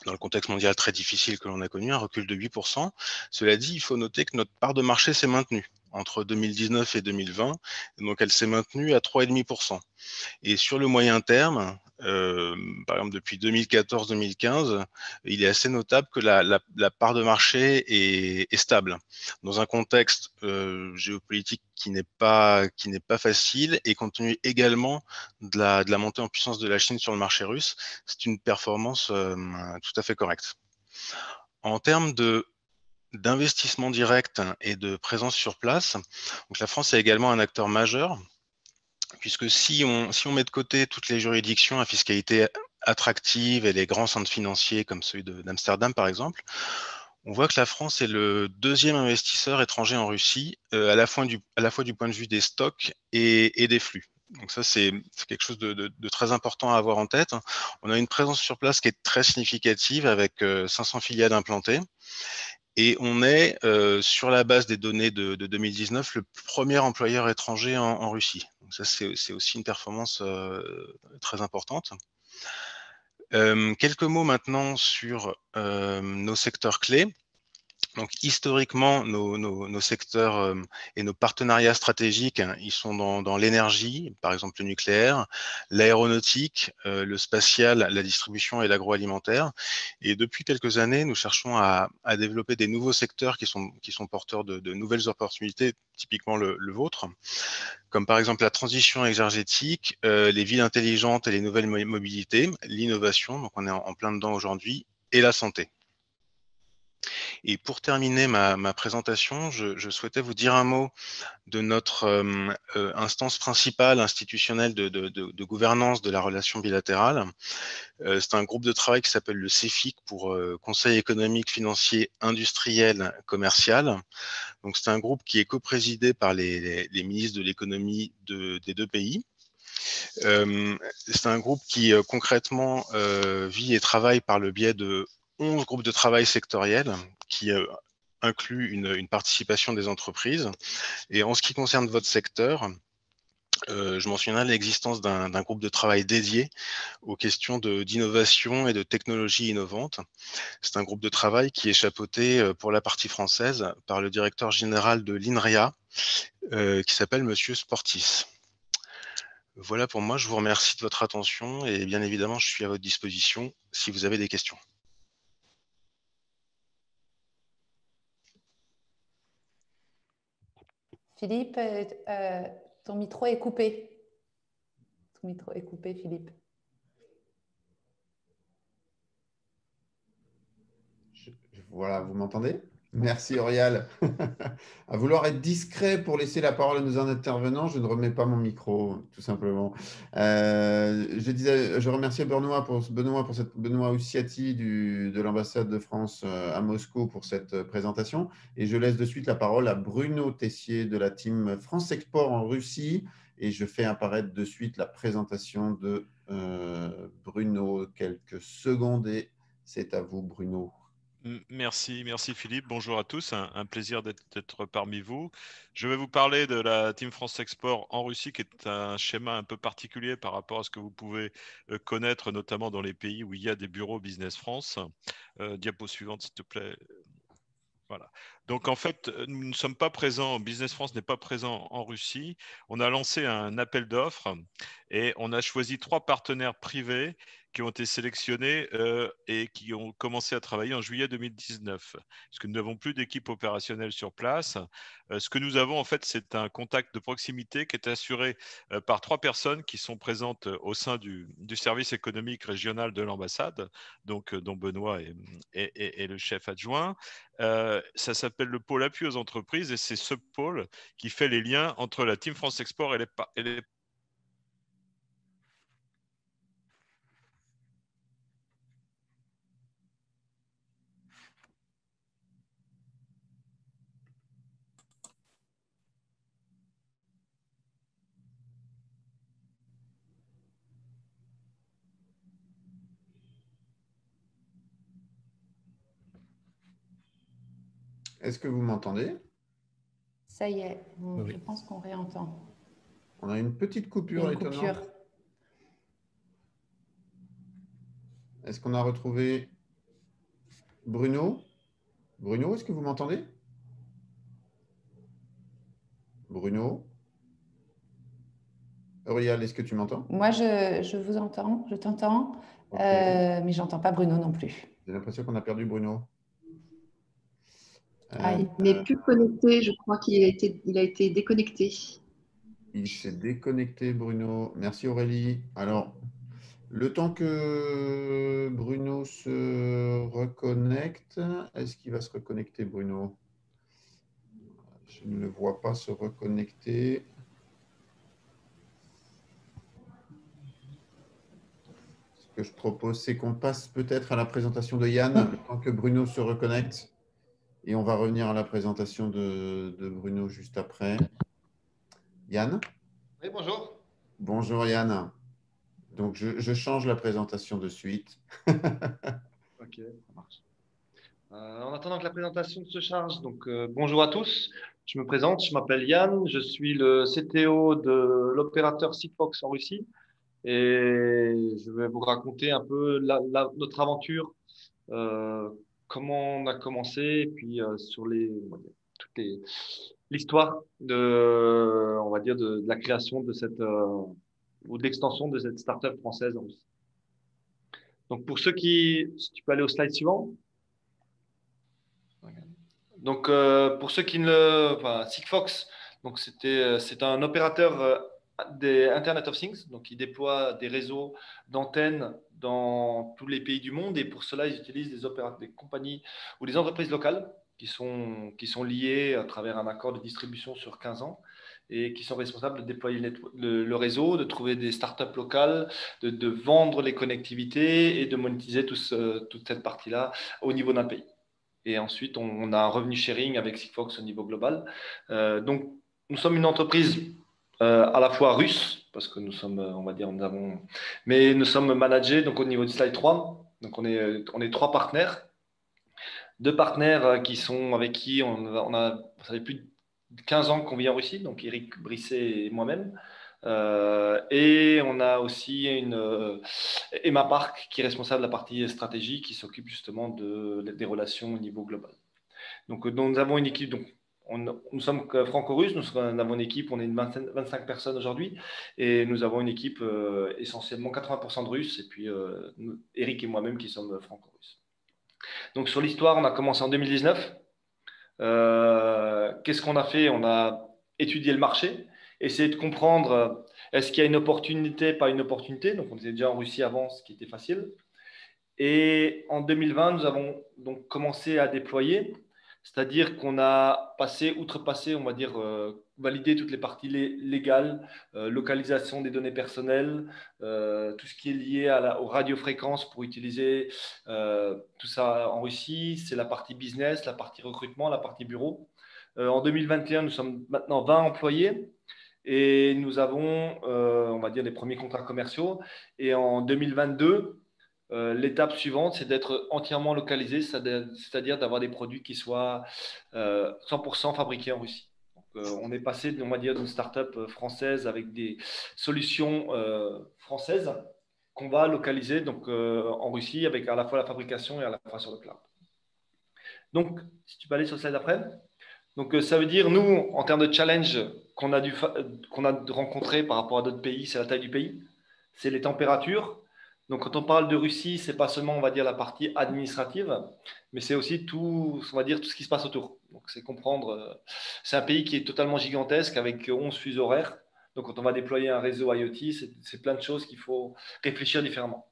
dans le contexte mondial très difficile que l'on a connu, un recul de 8%. Cela dit, il faut noter que notre part de marché s'est maintenue entre 2019 et 2020, donc elle s'est maintenue à 3,5%. Et sur le moyen terme, par exemple depuis 2014-2015, il est assez notable que la part de marché est stable dans un contexte géopolitique qui n'est pas facile, et compte tenu également de la montée en puissance de la Chine sur le marché russe, c'est une performance tout à fait correcte. En termes d'investissement direct et de présence sur place, donc la France est également un acteur majeur, puisque si on met de côté toutes les juridictions à fiscalité attractive et les grands centres financiers comme celui d'Amsterdam par exemple, on voit que la France est le deuxième investisseur étranger en Russie, à la fois du point de vue des stocks et des flux. Donc ça, c'est quelque chose de très important à avoir en tête. On a une présence sur place qui est très significative avec 500 filiales implantées. Et on est, sur la base des données de 2019, le premier employeur étranger en Russie. Donc ça, c'est aussi une performance très importante. Quelques mots maintenant sur nos secteurs clés. Donc historiquement, nos secteurs et nos partenariats stratégiques, ils sont dans l'énergie, par exemple le nucléaire, l'aéronautique, le spatial, la distribution et l'agroalimentaire. Et depuis quelques années, nous cherchons à développer des nouveaux secteurs qui sont porteurs de nouvelles opportunités, typiquement le vôtre, comme par exemple la transition énergétique, les villes intelligentes et les nouvelles mobilités, l'innovation, donc on est en plein dedans aujourd'hui, et la santé. Et pour terminer ma présentation, je souhaitais vous dire un mot de notre instance principale institutionnelle de gouvernance de la relation bilatérale. C'est un groupe de travail qui s'appelle le CEFIC pour Conseil économique, financier, industriel, commercial. Donc c'est un groupe qui est coprésidé par les ministres de l'économie des deux pays. C'est un groupe qui concrètement vit et travaille par le biais de 11 groupes de travail sectoriels qui incluent une participation des entreprises. Et en ce qui concerne votre secteur, je mentionnais l'existence d'un groupe de travail dédié aux questions d'innovation et de technologie innovante. C'est un groupe de travail qui est chapeauté pour la partie française par le directeur général de l'INRIA, qui s'appelle Monsieur Sportis. Voilà pour moi, je vous remercie de votre attention et bien évidemment, je suis à votre disposition si vous avez des questions.
Philippe, ton micro est coupé. Ton micro est coupé, Philippe.
Voilà, vous m'entendez? Merci Aurial. À vouloir être discret pour laisser la parole à nos intervenants, je ne remets pas mon micro, tout simplement. Je remercie Benoît Ussiati de l'ambassade de France à Moscou pour cette présentation. Et je laisse de suite la parole à Bruno Tessier de la team France Export en Russie. Et je fais apparaître de suite la présentation de Bruno. Quelques secondes et c'est à vous, Bruno.
Merci Philippe. Bonjour à tous. Un plaisir d'être parmi vous. Je vais vous parler de la Team France Export en Russie, qui est un schéma un peu particulier par rapport à ce que vous pouvez connaître, notamment dans les pays où il y a des bureaux Business France. Diapo suivante, s'il te plaît. Voilà. Donc en fait, nous ne sommes pas présents, Business France n'est pas présent en Russie. On a lancé un appel d'offres et on a choisi 3 partenaires privés qui ont été sélectionnés et qui ont commencé à travailler en juillet 2019. Parce que nous n'avons plus d'équipe opérationnelle sur place. Ce que nous avons en fait, c'est un contact de proximité qui est assuré par 3 personnes qui sont présentes au sein du service économique régional de l'ambassade, donc dont Benoît est le chef adjoint. Ça s'appelle le pôle appui aux entreprises et c'est ce pôle qui fait les liens entre la Team France Export et les
Est-ce que vous m'entendez?
Ça y est,
Oui.
je pense qu'on réentend.
On a une petite coupure étonnante. Est-ce qu'on a retrouvé Bruno? Bruno, est-ce que vous m'entendez? Bruno? Auriel, est-ce que tu m'entends?
Moi, je vous entends, je t'entends,
Ok.
mais je n'entends pas Bruno non plus.
J'ai l'impression qu'on a perdu Bruno.
Aïe.
Il n'est plus connecté, je crois qu'il a été déconnecté.
Il s'est déconnecté, Bruno. Merci Aurélie. Alors, le temps que Bruno se reconnecte, est-ce qu'il va se reconnecter, Bruno? Je ne le vois pas se reconnecter. Ce que je propose, c'est qu'on passe peut-être à la présentation de Yann, le temps que Bruno se reconnecte. Et on va revenir à la présentation de Bruno juste après. Yann?
Oui, bonjour.
Bonjour Yann. Donc, je change la présentation de suite.
Ok, ça marche. En attendant que la présentation se charge, donc bonjour à tous. Je me présente, je m'appelle Yann, je suis le CTO de l'opérateur Sigfox en Russie et je vais vous raconter un peu notre aventure, comment on a commencé et puis sur toute l'histoire on va dire, de la création de cette ou de l'extension de cette startup française en Russie. Donc, si tu peux aller au slide suivant. Donc, pour ceux qui ne enfin, Sigfox, donc c'est un opérateur des Internet of Things. Donc, il déploie des réseaux d'antennes dans tous les pays du monde. Et pour cela, ils utilisent des compagnies ou des entreprises locales qui sont liées à travers un accord de distribution sur 15 ans et qui sont responsables de déployer le réseau, de trouver des startups locales, de vendre les connectivités et de monétiser toute cette partie-là au niveau d'un pays. Et ensuite, on a un revenu sharing avec Sigfox au niveau global. Donc, nous sommes une entreprise à la fois russe, parce que nous sommes, on va dire, mais nous sommes managés donc, au niveau du slide 3. Donc, on est 3 partenaires. 2 partenaires avec qui ça fait plus de 15 ans qu'on vit en Russie, donc Eric Brisset et moi-même. Et on a aussi Emma Park qui est responsable de la partie stratégie qui s'occupe justement des relations au niveau global. Donc nous avons une équipe, donc, nous sommes franco-russes, nous avons une équipe, on est 25 personnes aujourd'hui et nous avons une équipe essentiellement 80% de Russes et puis Eric et moi-même qui sommes franco-russes. Donc sur l'histoire, on a commencé en 2019. Qu'est-ce qu'on a fait? On a étudié le marché, essayé de comprendre est-ce qu'il y a une opportunité, pas une opportunité. Donc on était déjà en Russie avant, ce qui était facile. Et en 2020, nous avons donc commencé à déployer, c'est-à-dire qu'on a outrepassé, on va dire, validé toutes les parties légales, localisation des données personnelles, tout ce qui est lié aux radiofréquences pour utiliser tout ça en Russie. C'est la partie business, la partie recrutement, la partie bureau. En 2021, nous sommes maintenant 20 employés et nous avons, on va dire, les premiers contrats commerciaux. Et en 2022, l'étape suivante, c'est d'être entièrement localisé, c'est-à-dire d'avoir des produits qui soient 100% fabriqués en Russie. Donc, on est passé, on va dire, d'une start-up française avec des solutions françaises qu'on va localiser donc, en Russie avec à la fois la fabrication et à la fois sur le cloud. Donc, si tu peux aller sur le slide d'après. Donc, ça veut dire, nous, en termes de challenge qu'on a rencontré par rapport à d'autres pays, c'est la taille du pays, c'est les températures. Donc, quand on parle de Russie, c'est pas seulement, on va dire, la partie administrative, mais c'est aussi tout, on va dire, tout ce qui se passe autour. Donc, c'est comprendre, c'est un pays qui est totalement gigantesque avec 11 fuseaux horaires. Donc, quand on va déployer un réseau IoT, c'est plein de choses qu'il faut réfléchir différemment.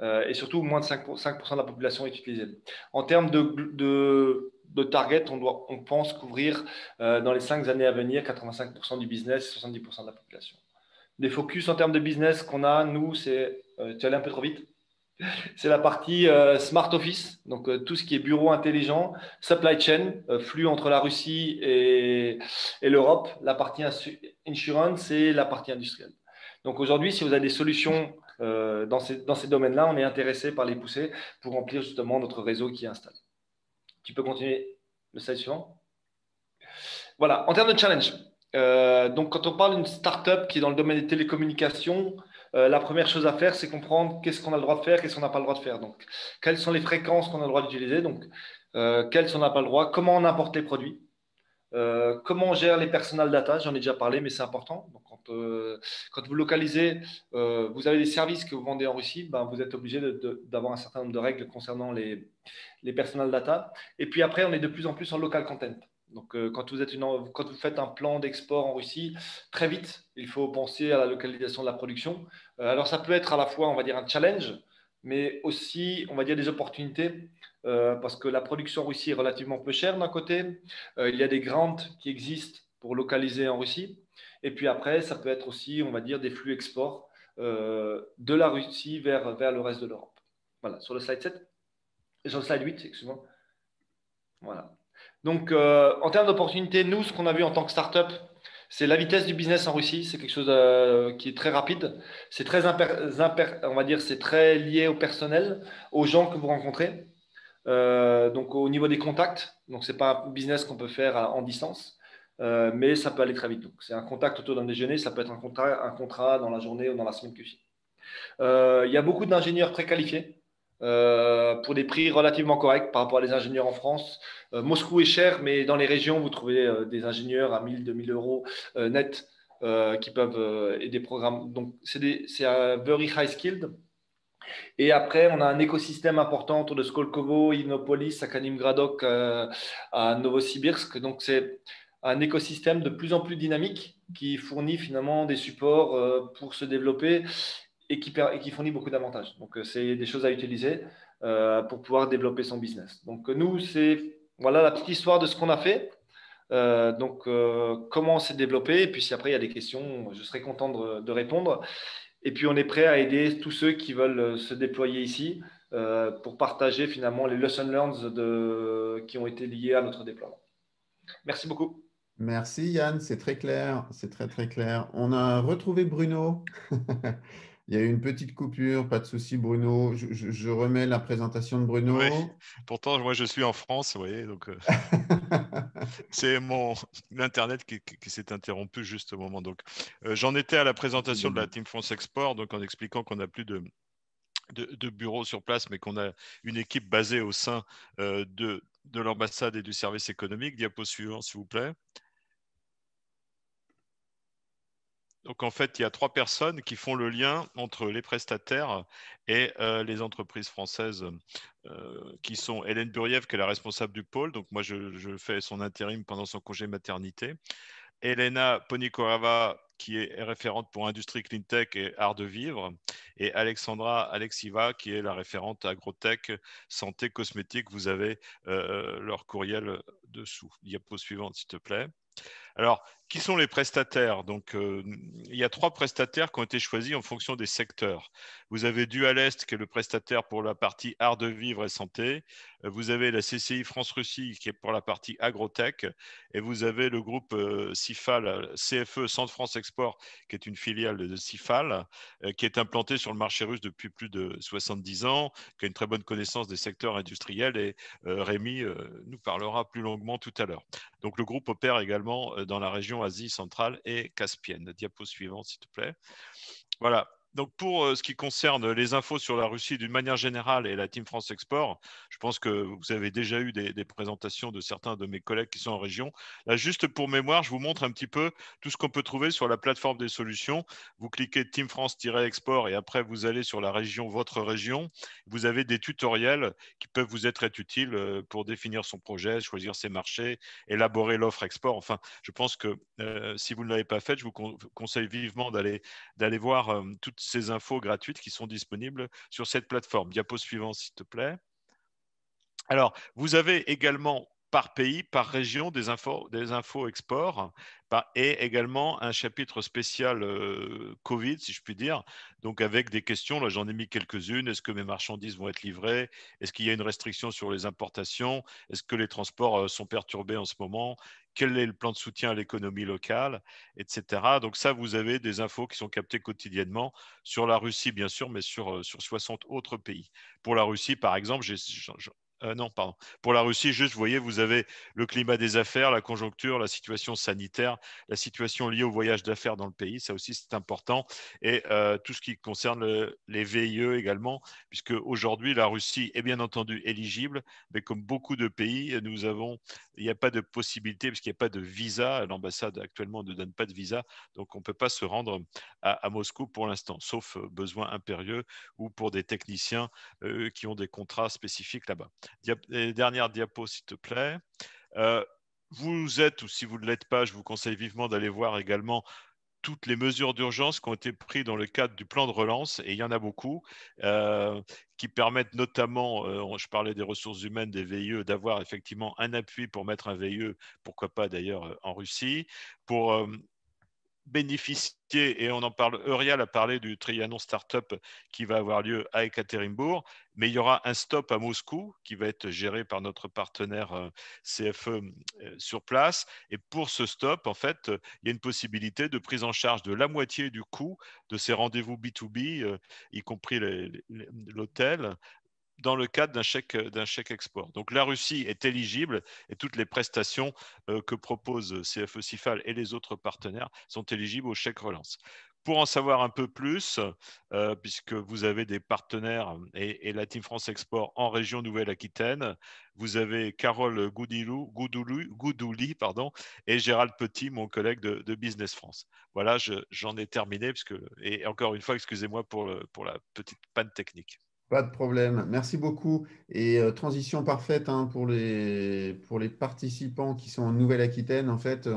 Et surtout, moins de 5% de la population est utilisée. En termes de target, on pense couvrir dans les 5 années à venir 85% du business et 70% de la population. Des focus en termes de business qu'on a, nous, c'est, tu allais un peu trop vite, c'est la partie Smart Office, donc tout ce qui est bureau intelligent, supply chain, flux entre la Russie et l'Europe, la partie insurance et la partie industrielle. Donc aujourd'hui, si vous avez des solutions dans ces domaines-là, on est intéressé par les pousser pour remplir justement notre réseau qui est installé. Tu peux continuer le slide suivant. Voilà, en termes de challenge. Donc, quand on parle d'une startup qui est dans le domaine des télécommunications, la première chose à faire, c'est comprendre qu'est-ce qu'on a le droit de faire, qu'est-ce qu'on n'a pas le droit de faire. Donc, quelles sont les fréquences qu'on a le droit d'utiliser, donc, quelles on n'a pas le droit, comment on importe les produits, comment on gère les personal data, j'en ai déjà parlé, mais c'est important. Donc, quand vous localisez, vous avez des services que vous vendez en Russie, ben, vous êtes obligé d'avoir un certain nombre de règles concernant les personal data. Et puis après, on est de plus en plus en local content. Donc, quand vous faites un plan d'export en Russie, très vite, il faut penser à la localisation de la production. Alors, ça peut être à la fois, on va dire, un challenge, mais aussi, on va dire, des opportunités, parce que la production en Russie est relativement peu chère d'un côté. Il y a des grants qui existent pour localiser en Russie. Et puis après, ça peut être aussi, on va dire, des flux export de la Russie vers le reste de l'Europe. Voilà, sur le slide 7. Sur le slide 8, excuse-moi. Voilà. Donc, en termes d'opportunités, nous, ce qu'on a vu en tant que startup, c'est la vitesse du business en Russie. C'est quelque chose qui est très rapide. C'est très, on va dire, c'est très lié au personnel, aux gens que vous rencontrez. Donc, au niveau des contacts. Donc, c'est pas un business qu'on peut faire en distance, mais ça peut aller très vite. Donc, c'est un contact autour d'un déjeuner. Ça peut être un contrat dans la journée ou dans la semaine qui suit. Il y a beaucoup d'ingénieurs très qualifiés. Pour des prix relativement corrects par rapport à des ingénieurs en France. Moscou est cher, mais dans les régions, vous trouvez des ingénieurs à 1000, 2000 euros net qui peuvent et des programmes. Donc, c'est un very high skilled. Et après, on a un écosystème important autour de Skolkovo, Innopolis, à Kaliningrad, à Novosibirsk. Donc, c'est un écosystème de plus en plus dynamique qui fournit finalement des supports pour se développer et qui fournit beaucoup d'avantages. Donc, c'est des choses à utiliser pour pouvoir développer son business. Donc, nous, c'est voilà la petite histoire de ce qu'on a fait. Comment on s'est développé. Et puis, si après, il y a des questions, je serai content de répondre. Et puis, on est prêt à aider tous ceux qui veulent se déployer ici pour partager finalement les lessons learned qui ont été liés à notre déploiement. Merci beaucoup.
Merci Yann, c'est très clair, c'est très très clair. On a retrouvé Bruno. Il y a eu une petite coupure, pas de souci, Bruno. Je remets la présentation de
Oui,
Bruno.
pourtant, moi, je suis en France, vous voyez, donc c'est mon Internet qui s'est interrompu juste au moment. Donc, j'en étais à la présentation de la Team France Export, donc en expliquant qu'on n'a plus de bureaux sur place, mais qu'on a une équipe basée au sein de l'ambassade et du service économique. Diapo suivant, s'il vous plaît. Donc, en fait, il y a 3 personnes qui font le lien entre les prestataires et les entreprises françaises qui sont Hélène Buriev, qui est la responsable du pôle. Donc, moi, je fais son intérim pendant son congé maternité. Elena Ponikorava, qui est référente pour Industrie Cleantech et Art de Vivre. Et Alexandra Alexiva, qui est la référente Agrotech, Santé, Cosmétique. Vous avez leur courriel dessous. Diapo suivante, s'il te plaît. Alors, qui sont les prestataires? Donc, il y a 3 prestataires qui ont été choisis en fonction des secteurs. Vous avez Dualest, qui est le prestataire pour la partie art de vivre et santé. Vous avez la CCI France-Russie, qui est pour la partie agrotech. Et vous avez le groupe CIFAL, CFE, Centre France Export, qui est une filiale de CIFAL, qui est implanté sur le marché russe depuis plus de 70 ans, qui a une très bonne connaissance des secteurs industriels. Et Rémi nous parlera plus longuement tout à l'heure. Donc, le groupe opère également dans la région Asie centrale et caspienne. Diapo suivante, s'il te plaît. Voilà. Donc, pour ce qui concerne les infos sur la Russie d'une manière générale et la Team France Export, je pense que vous avez déjà eu des présentations de certains de mes collègues qui sont en région. Là, juste pour mémoire, je vous montre un petit peu tout ce qu'on peut trouver sur la plateforme des solutions. Vous cliquez Team France-Export et après, vous allez sur la région, votre région. Vous avez des tutoriels qui peuvent vous être utiles pour définir son projet, choisir ses marchés, élaborer l'offre export. Enfin, je pense que si vous ne l'avez pas fait, je vous conseille vivement d'aller voir toutes ces infos gratuites qui sont disponibles sur cette plateforme. Diapo suivant, s'il te plaît. Alors, vous avez également par pays, par région, des infos export et également un chapitre spécial Covid, si je puis dire. Donc, avec des questions, là j'en ai mis quelques-unes. Est-ce que mes marchandises vont être livrées? Est-ce qu'il y a une restriction sur les importations? Est-ce que les transports sont perturbés en ce moment? Quel est le plan de soutien à l'économie locale, etc. Donc ça, vous avez des infos qui sont captées quotidiennement sur la Russie, bien sûr, mais sur 60 autres pays. Pour la Russie, par exemple, non, pardon. Pour la Russie, juste, vous voyez, vous avez le climat des affaires, la conjoncture, la situation sanitaire, la situation liée au voyage d'affaires dans le pays. Ça aussi, c'est important. Et tout ce qui concerne les VIE également, puisque aujourd'hui, la Russie est bien entendu éligible, mais comme beaucoup de pays, il n'y a pas de possibilité, parce qu'il n'y a pas de visa. L'ambassade actuellement ne donne pas de visa, donc on ne peut pas se rendre à Moscou pour l'instant, sauf besoin impérieux ou pour des techniciens qui ont des contrats spécifiques là-bas. Dernière diapo, s'il te plaît. Vous êtes, ou si vous ne l'êtes pas, je vous conseille vivement d'aller voir également toutes les mesures d'urgence qui ont été prises dans le cadre du plan de relance, et il y en a beaucoup, qui permettent notamment, je parlais des ressources humaines, des VIE, d'avoir effectivement un appui pour mettre un VIE, pourquoi pas d'ailleurs en Russie, pour bénéficier, et on en parle, Eurial a parlé du Trianon Startup qui va avoir lieu à Ekaterinbourg, mais il y aura un stop à Moscou qui va être géré par notre partenaire CFE sur place. Et pour ce stop, en fait, il y a une possibilité de prise en charge de la moitié du coût de ces rendez-vous B2B, y compris l'hôtel, dans le cadre d'un chèque export. Donc la Russie est éligible et toutes les prestations que propose CFE CIFAL et les autres partenaires sont éligibles au chèque relance. Pour en savoir un peu plus, puisque vous avez des partenaires et la Team France Export en région Nouvelle-Aquitaine, vous avez Carole Goudouli et Gérald Petit, mon collègue de Business France. Voilà, j'en ai terminé, et encore une fois, excusez-moi pour la petite panne technique.
Pas de problème. Merci beaucoup. Et transition parfaite pour les participants qui sont en Nouvelle-Aquitaine. En fait,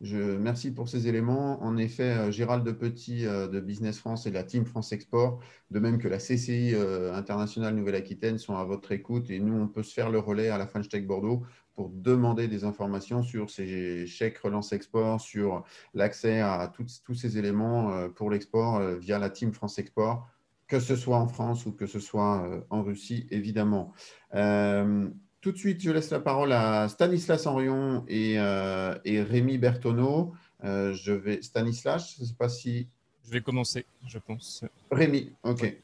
merci pour ces éléments. En effet, Gérald de Petit de Business France et de la Team France Export, de même que la CCI Internationale Nouvelle-Aquitaine, sont à votre écoute. Et nous, on peut se faire le relais à la French Tech Bordeaux pour demander des informations sur ces chèques relance export, sur l'accès à tous ces éléments pour l'export via la Team France Export, que ce soit en France ou que ce soit en Russie, évidemment. Tout de suite, je laisse la parole à Stanislas Henrion et Rémi Bertoneau. Stanislas, je ne sais pas si
Je vais commencer, je pense.
Rémi, ok.
Ouais.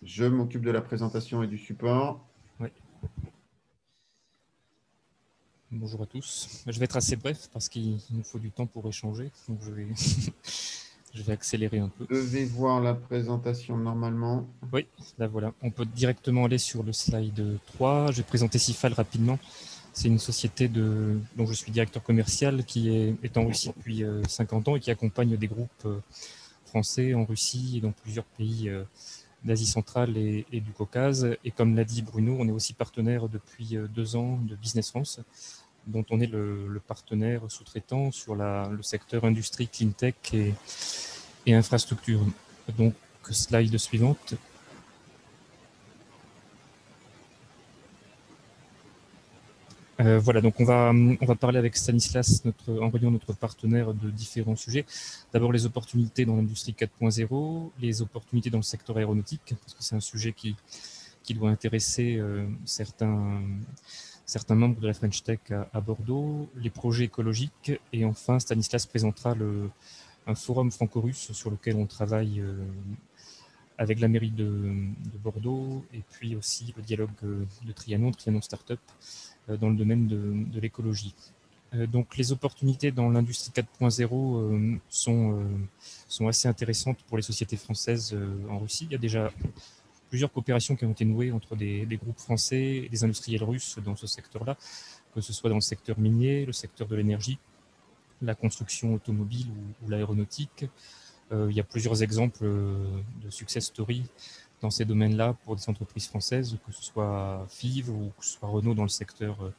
Je m'occupe de la présentation et du support.
Ouais. Bonjour à tous. Je vais être assez bref parce qu'il nous faut du temps pour échanger. Donc je vais accélérer un peu.
Vous devez voir la présentation normalement.
Oui, là voilà. On peut directement aller sur le slide 3. Je vais présenter Cifal rapidement. C'est une société dont je suis directeur commercial qui est en Russie depuis 50 ans et qui accompagne des groupes français en Russie et dans plusieurs pays d'Asie centrale et du Caucase. Et comme l'a dit Bruno, on est aussi partenaire depuis 2 ans de Business France, dont on est le partenaire sous-traitant sur le secteur industrie, clean tech et infrastructure. Donc, slide suivante. Voilà, donc on va parler avec Stanislas, en reliant notre partenaire, de différents sujets. D'abord, les opportunités dans l'industrie 4.0, les opportunités dans le secteur aéronautique, parce que c'est un sujet qui doit intéresser certains membres de la French Tech à Bordeaux, les projets écologiques, et enfin, Stanislas présentera un forum franco-russe sur lequel on travaille avec la mairie de Bordeaux, et puis aussi le dialogue de Trianon Startup, dans le domaine de l'écologie. Donc les opportunités dans l'industrie 4.0 sont assez intéressantes pour les sociétés françaises en Russie. Il y a déjà plusieurs coopérations qui ont été nouées entre des groupes français et des industriels russes dans ce secteur-là, que ce soit dans le secteur minier, le secteur de l'énergie, la construction automobile ou l'aéronautique. Il y a plusieurs exemples de success stories dans ces domaines-là pour des entreprises françaises, que ce soit FIV ou que ce soit Renault dans le secteur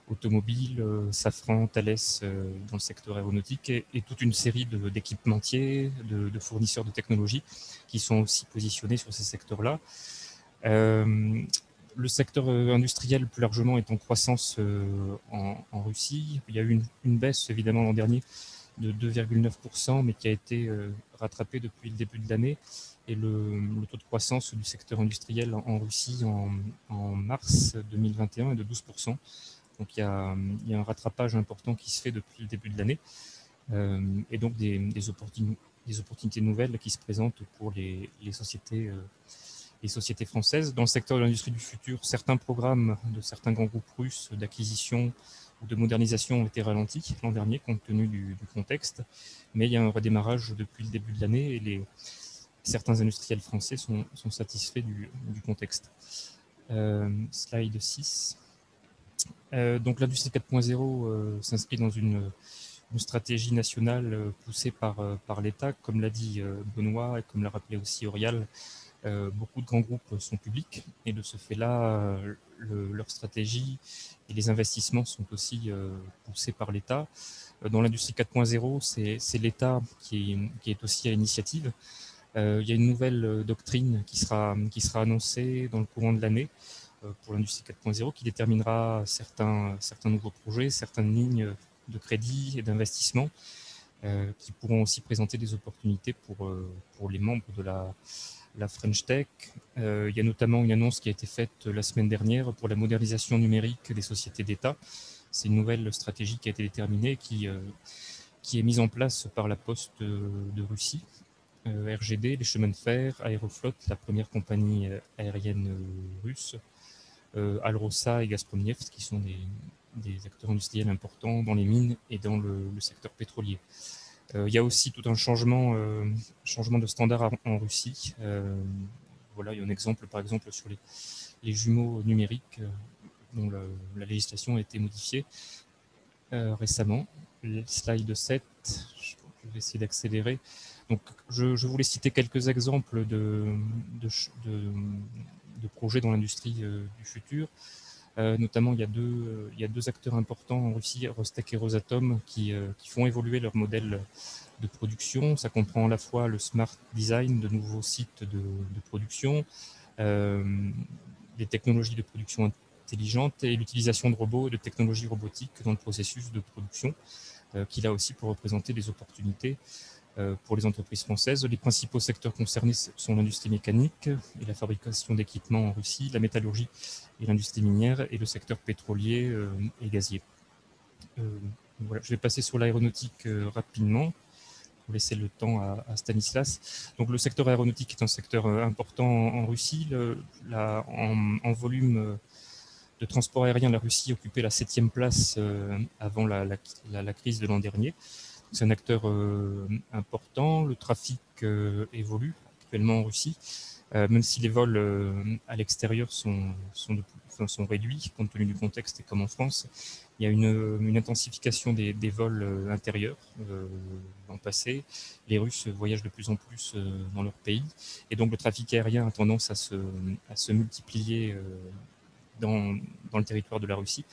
automobile, Safran, Thales dans le secteur aéronautique, et toute une série d'équipementiers, de fournisseurs de technologies qui sont aussi positionnés sur ces secteurs-là. Le secteur industriel plus largement est en croissance en Russie. Il y a eu une baisse évidemment l'an dernier de 2,9%, mais qui a été rattrapé depuis le début de l'année. Et le taux de croissance du secteur industriel en Russie en mars 2021 est de 12%. Donc il y a un rattrapage important qui se fait depuis le début de l'année. Et donc des opportunités nouvelles qui se présentent pour les sociétés françaises. Dans le secteur de l'industrie du futur, certains programmes de certains grands groupes russes d'acquisition ou de modernisation ont été ralentis l'an dernier compte tenu du contexte, mais il y a un redémarrage depuis le début de l'année et certains industriels français sont satisfaits du contexte. Slide 6. Donc l'industrie 4.0 s'inscrit dans une stratégie nationale poussée par l'État, comme l'a dit Benoît et comme l'a rappelé aussi Orial. Beaucoup de grands groupes sont publics et de ce fait-là, leur stratégie et les investissements sont aussi poussés par l'État. Dans l'industrie 4.0, c'est l'État qui est aussi à l'initiative. Il y a une nouvelle doctrine qui sera annoncée dans le courant de l'année pour l'industrie 4.0 qui déterminera certains nouveaux projets, certaines lignes de crédit et d'investissement qui pourront aussi présenter des opportunités pour les membres de la French Tech. Il y a notamment une annonce qui a été faite la semaine dernière pour la modernisation numérique des sociétés d'État. C'est une nouvelle stratégie qui a été déterminée, qui est mise en place par la Poste de Russie, RGD, les chemins de fer, Aeroflot, la première compagnie aérienne russe, Alrosa et Gazpromneft, qui sont des acteurs industriels importants dans les mines et dans le secteur pétrolier. Il y a aussi tout un changement de standard en Russie. Voilà, il y a un exemple, par exemple, sur les jumeaux numériques dont la législation a été modifiée récemment. Slide 7, je vais essayer d'accélérer. Donc, je voulais citer quelques exemples de projets dans l'industrie du futur. Notamment, il y a deux acteurs importants en Russie, Rostec et Rosatom, qui font évoluer leur modèle de production. Ça comprend à la fois le smart design de nouveaux sites de production, les technologies de production intelligentes et l'utilisation de robots et de technologies robotiques dans le processus de production, qui là aussi peut représenter des opportunités pour les entreprises françaises. Les principaux secteurs concernés sont l'industrie mécanique et la fabrication d'équipements en Russie, la métallurgie et l'industrie minière, et le secteur pétrolier et gazier. Voilà, je vais passer sur l'aéronautique rapidement. pour laisser le temps à Stanislas. Donc le secteur aéronautique est un secteur important en Russie. En volume de transport aérien, la Russie occupait la 7e place avant la crise de l'an dernier. C'est un acteur important. Le trafic évolue actuellement en Russie, même si les vols à l'extérieur sont réduits compte tenu du contexte et comme en France. Il y a une intensification des vols intérieurs l'an passé. Les Russes voyagent de plus en plus dans leur pays et donc le trafic aérien a tendance à se multiplier dans le territoire de la Russie.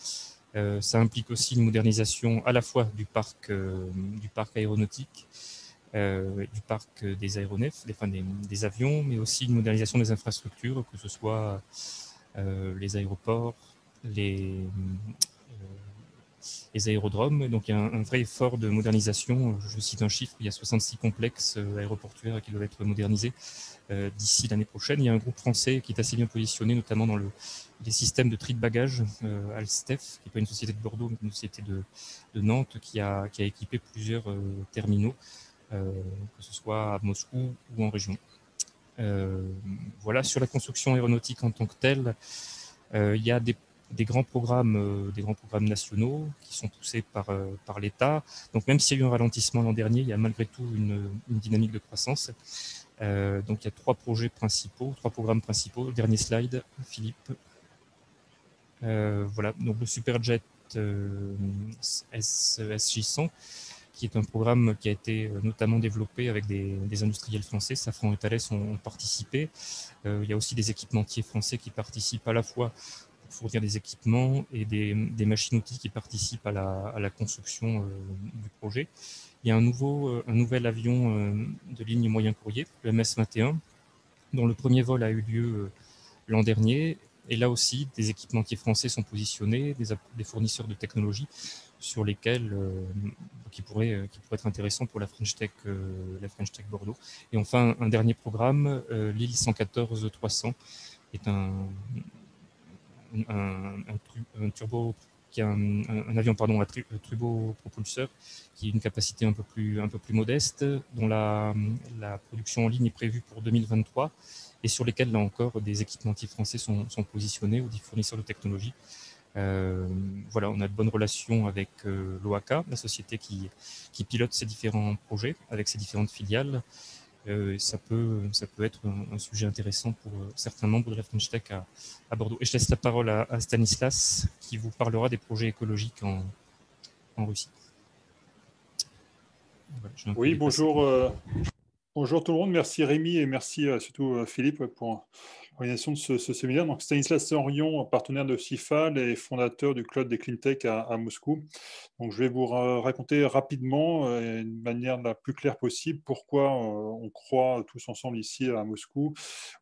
Ça implique aussi une modernisation à la fois du parc aéronautique, du parc des aéronefs, des avions, mais aussi une modernisation des infrastructures, que ce soit les aéroports, les aérodromes. Donc il y a un vrai effort de modernisation. Je cite un chiffre, il y a 66 complexes aéroportuaires qui doivent être modernisés d'ici l'année prochaine. Il y a un groupe français qui est assez bien positionné, notamment dans les systèmes de tri de bagages, Alstef, qui n'est pas une société de Bordeaux, mais une société de Nantes, qui a équipé plusieurs terminaux, que ce soit à Moscou ou en région. Voilà, sur la construction aéronautique en tant que telle, il y a des grands programmes nationaux qui sont poussés par l'État. Donc même s'il y a eu un ralentissement l'an dernier, il y a malgré tout une dynamique de croissance. Donc il y a trois programmes principaux. Le dernier slide, Philippe. Voilà, donc le Superjet SJ100, qui est un programme qui a été notamment développé avec des industriels français. Safran et Thales ont participé. Il y a aussi des équipementiers français qui participent à la fois pour fournir des équipements et des machines-outils qui participent à la construction du projet. Il y a un nouvel avion de ligne moyen courrier, le MS-21, dont le premier vol a eu lieu l'an dernier. Et là aussi, des équipementiers français sont positionnés, des fournisseurs de technologies sur lesquels qui pourraient être intéressants pour la French Tech Bordeaux. Et enfin, un dernier programme, l'IL 114-300, qui est un turbo, qui a un avion à turbopropulseur, qui a une capacité un peu plus modeste, dont la production en ligne est prévue pour 2023, et sur lesquels, là encore, des équipementiers français sont positionnés, ou des fournisseurs de technologie. Voilà, on a de bonnes relations avec l'OACA, la société qui pilote ces différents projets avec ses différentes filiales. Ça peut être un sujet intéressant pour certains membres de la French Tech à Bordeaux. Et je laisse la parole à Stanislas, qui vous parlera des projets écologiques en Russie.
Voilà, oui, bonjour. Bonjour tout le monde, merci Rémi et merci surtout Philippe pour l'organisation de ce séminaire. Donc Stanislas Sorion, partenaire de CIFAL et fondateur du Club des Clean Tech à Moscou. Donc je vais vous raconter rapidement, de manière la plus claire possible, pourquoi on croit tous ensemble ici à Moscou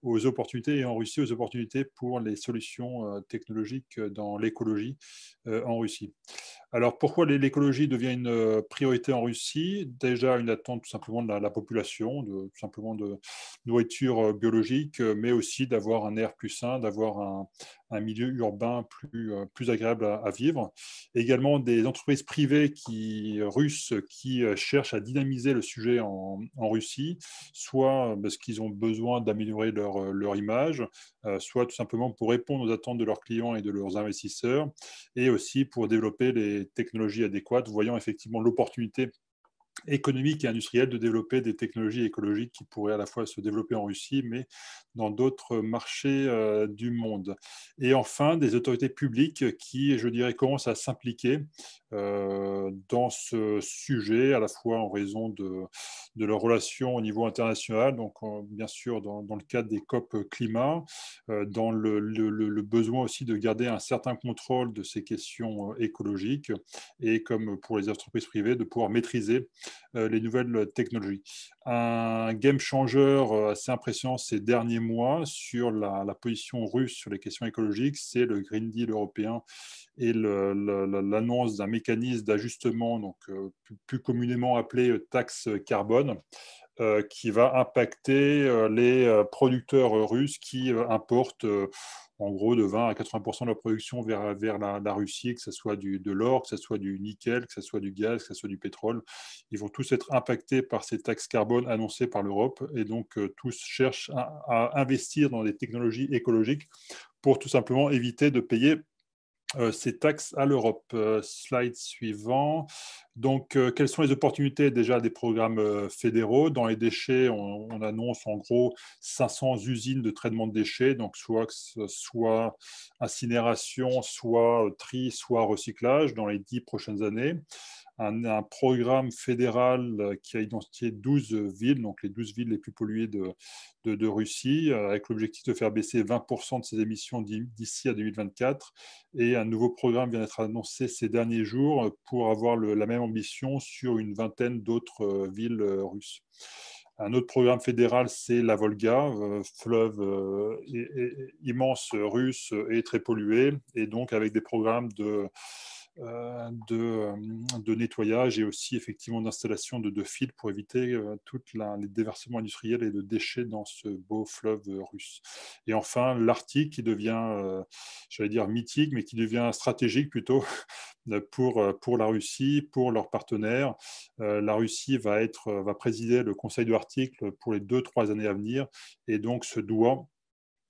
aux opportunités et en Russie aux opportunités pour les solutions technologiques dans l'écologie en Russie. Alors, pourquoi l'écologie devient une priorité en Russie? Déjà, une attente tout simplement de la population, tout simplement de nourriture biologique, mais aussi d'avoir un air plus sain, d'avoir un milieu urbain plus agréable à vivre. Également, des entreprises privées russes qui cherchent à dynamiser le sujet en Russie, soit parce qu'ils ont besoin d'améliorer leur image, soit tout simplement pour répondre aux attentes de leurs clients et de leurs investisseurs, et aussi pour développer les technologies adéquates, voyant effectivement l'opportunité économique et industrielle de développer des technologies écologiques qui pourraient à la fois se développer en Russie, mais dans d'autres marchés du monde. Et enfin, des autorités publiques qui, je dirais, commencent à s'impliquer dans ce sujet, à la fois en raison de leurs relations au niveau international, donc bien sûr dans le cadre des COP climat, dans le besoin aussi de garder un certain contrôle de ces questions écologiques, et comme pour les entreprises privées, de pouvoir maîtriser les nouvelles technologies. Un game changer assez impressionnant ces derniers mois sur la position russe sur les questions écologiques, c'est le Green Deal européen et l'annonce d'un mécanisme d'ajustement, donc plus communément appelé taxe carbone, qui va impacter les producteurs russes qui importent en gros de 20 à 80% de leur production vers la Russie, que ce soit de l'or, que ce soit du nickel, que ce soit du gaz, que ce soit du pétrole. Ils vont tous être impactés par ces taxes carbone annoncées par l'Europe et donc tous cherchent à investir dans des technologies écologiques pour tout simplement éviter de payer ces taxes à l'Europe. Slide suivant. Donc, quelles sont les opportunités déjà des programmes fédéraux? Dans les déchets, on annonce en gros 500 usines de traitement de déchets, donc soit incinération, soit tri, soit recyclage dans les 10 prochaines années. Un programme fédéral qui a identifié 12 villes, donc les 12 villes les plus polluées de Russie, avec l'objectif de faire baisser 20% de ses émissions d'ici à 2024. Et un nouveau programme vient d'être annoncé ces derniers jours pour avoir la même ambition sur une vingtaine d'autres villes russes. Un autre programme fédéral, c'est la Volga, fleuve immense russe et très pollué, et donc avec des programmes de nettoyage et aussi effectivement d'installation de fils pour éviter les déversements industriels et de déchets dans ce beau fleuve russe. Et enfin, l'Arctique qui devient, j'allais dire mythique, mais qui devient stratégique plutôt pour la Russie, pour leurs partenaires. La Russie va présider le Conseil de l'Arctique pour les 2-3 années à venir et donc se doit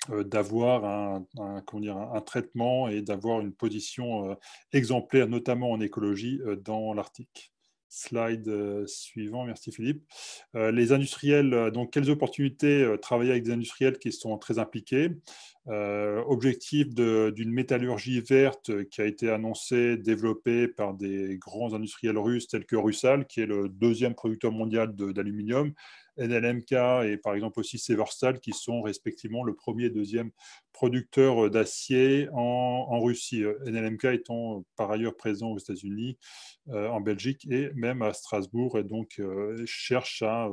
d'avoir un traitement et d'avoir une position exemplaire, notamment en écologie, dans l'Arctique. Slide suivant, merci Philippe. Les industriels, donc quelles opportunités travailler avec des industriels qui sont très impliqués. Objectif d'une métallurgie verte qui a été annoncée, développée par des grands industriels russes tels que Rusal, qui est le 2e producteur mondial d'aluminium, NLMK et par exemple aussi Severstal, qui sont respectivement le 1er et 2e producteur d'acier en Russie. NLMK étant par ailleurs présent aux États-Unis, en Belgique et même à Strasbourg, et donc cherche à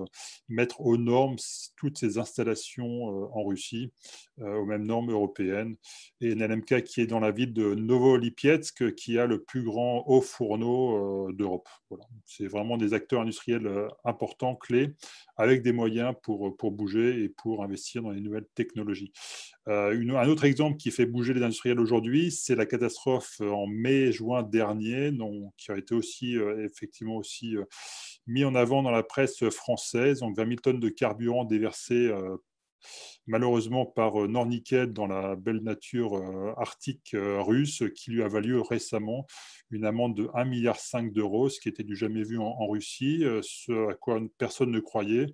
mettre aux normes toutes ces installations en Russie, aux mêmes normes européennes. Et NLMK qui est dans la ville de Novolipietsk, qui a le plus grand haut fourneau d'Europe. Voilà. C'est vraiment des acteurs industriels importants, clés, avec des moyens pour bouger et pour investir dans les nouvelles technologies. Un autre exemple qui fait bouger les industriels aujourd'hui, c'est la catastrophe en mai-juin dernier, qui a été aussi effectivement aussi mis en avant dans la presse française. Donc 20 000 tonnes de carburant déversées malheureusement par Nornickel dans la belle nature arctique russe, qui lui a valu récemment une amende de 1,5 milliard d'euros, ce qui était du jamais vu en Russie, ce à quoi personne ne croyait,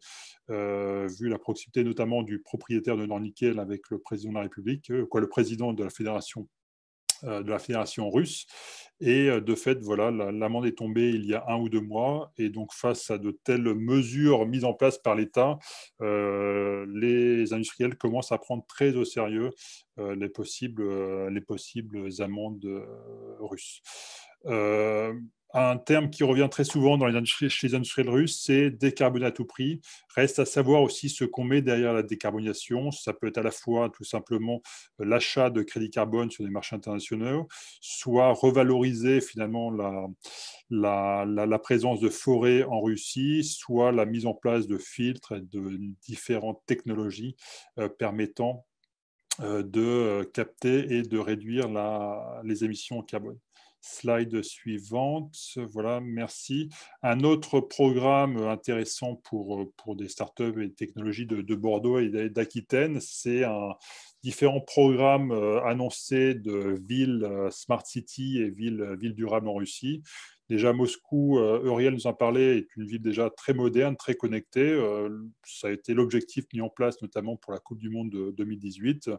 vu la proximité notamment du propriétaire de Nornickel avec le président de la République, le président de la fédération russe. Et de fait, voilà, l'amende est tombée il y a 1 ou 2 mois. Et donc, face à de telles mesures mises en place par l'État, les industriels commencent à prendre très au sérieux les possibles amendes russes. Un terme qui revient très souvent chez les industriels russes, c'est décarboner à tout prix. Reste à savoir aussi ce qu'on met derrière la décarbonisation. Ça peut être à la fois tout simplement l'achat de crédits carbone sur les marchés internationaux, soit revaloriser finalement la présence de forêts en Russie, soit la mise en place de filtres et de différentes technologies permettant de capter et de réduire les émissions en carbone. Slide suivante. Voilà, merci. Un autre programme intéressant pour des startups et technologies de Bordeaux et d'Aquitaine, c'est différents programmes annoncés de villes Smart City et villes durables en Russie. Déjà, Moscou, Uriel nous en parlait, est une ville déjà très moderne, très connectée. Ça a été l'objectif mis en place notamment pour la Coupe du Monde de 2018.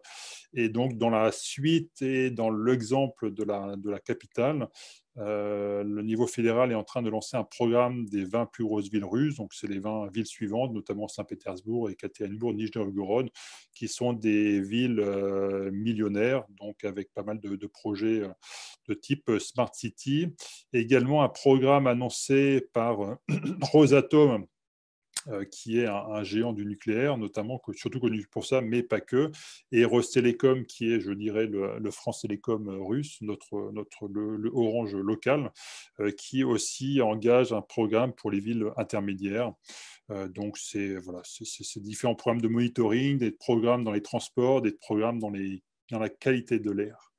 Et donc, dans la suite et dans l'exemple de la capitale, le niveau fédéral est en train de lancer un programme des 20 plus grosses villes russes. Donc, c'est les 20 villes suivantes, notamment Saint-Pétersbourg, Ekaterinbourg, Nijni-Novgorod, qui sont des villes millionnaires, donc avec pas mal de projets de type Smart City. Et également un programme annoncé par Rosatom qui est un géant du nucléaire, notamment, surtout connu pour ça, mais pas que, et Rostelecom, qui est, je dirais, le France Télécom russe, le Orange local, qui aussi engage un programme pour les villes intermédiaires. Donc, c'est différents programmes de monitoring, des programmes dans les transports, des programmes dans la qualité de l'air.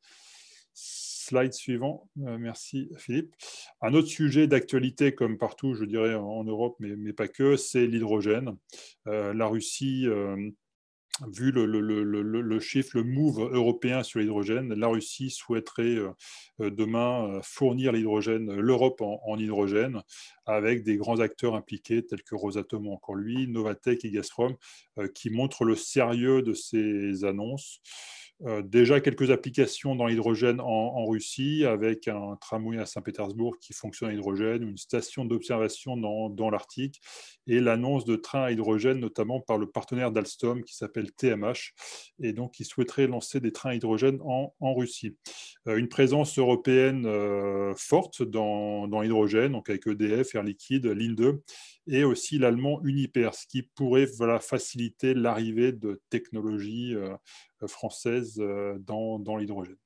Slide suivant. Merci Philippe. Un autre sujet d'actualité, comme partout, je dirais, en Europe, mais pas que, c'est l'hydrogène. La Russie, vu le chiffre, le move européen sur l'hydrogène, la Russie souhaiterait demain fournir l'hydrogène, l'Europe en hydrogène, avec des grands acteurs impliqués tels que Rosatom, encore lui, Novatek et Gazprom, qui montrent le sérieux de ces annonces. Déjà quelques applications dans l'hydrogène en Russie, avec un tramway à Saint-Pétersbourg qui fonctionne à hydrogène, une station d'observation dans l'Arctique, et l'annonce de trains à hydrogène, notamment par le partenaire d'Alstom qui s'appelle TMH, et donc qui souhaiterait lancer des trains à hydrogène en Russie. Une présence européenne forte dans l'hydrogène, donc avec EDF, Air Liquide, Linde, et aussi l'allemand Uniper, ce qui pourrait faciliter l'arrivée de technologies françaises dans l'hydrogène.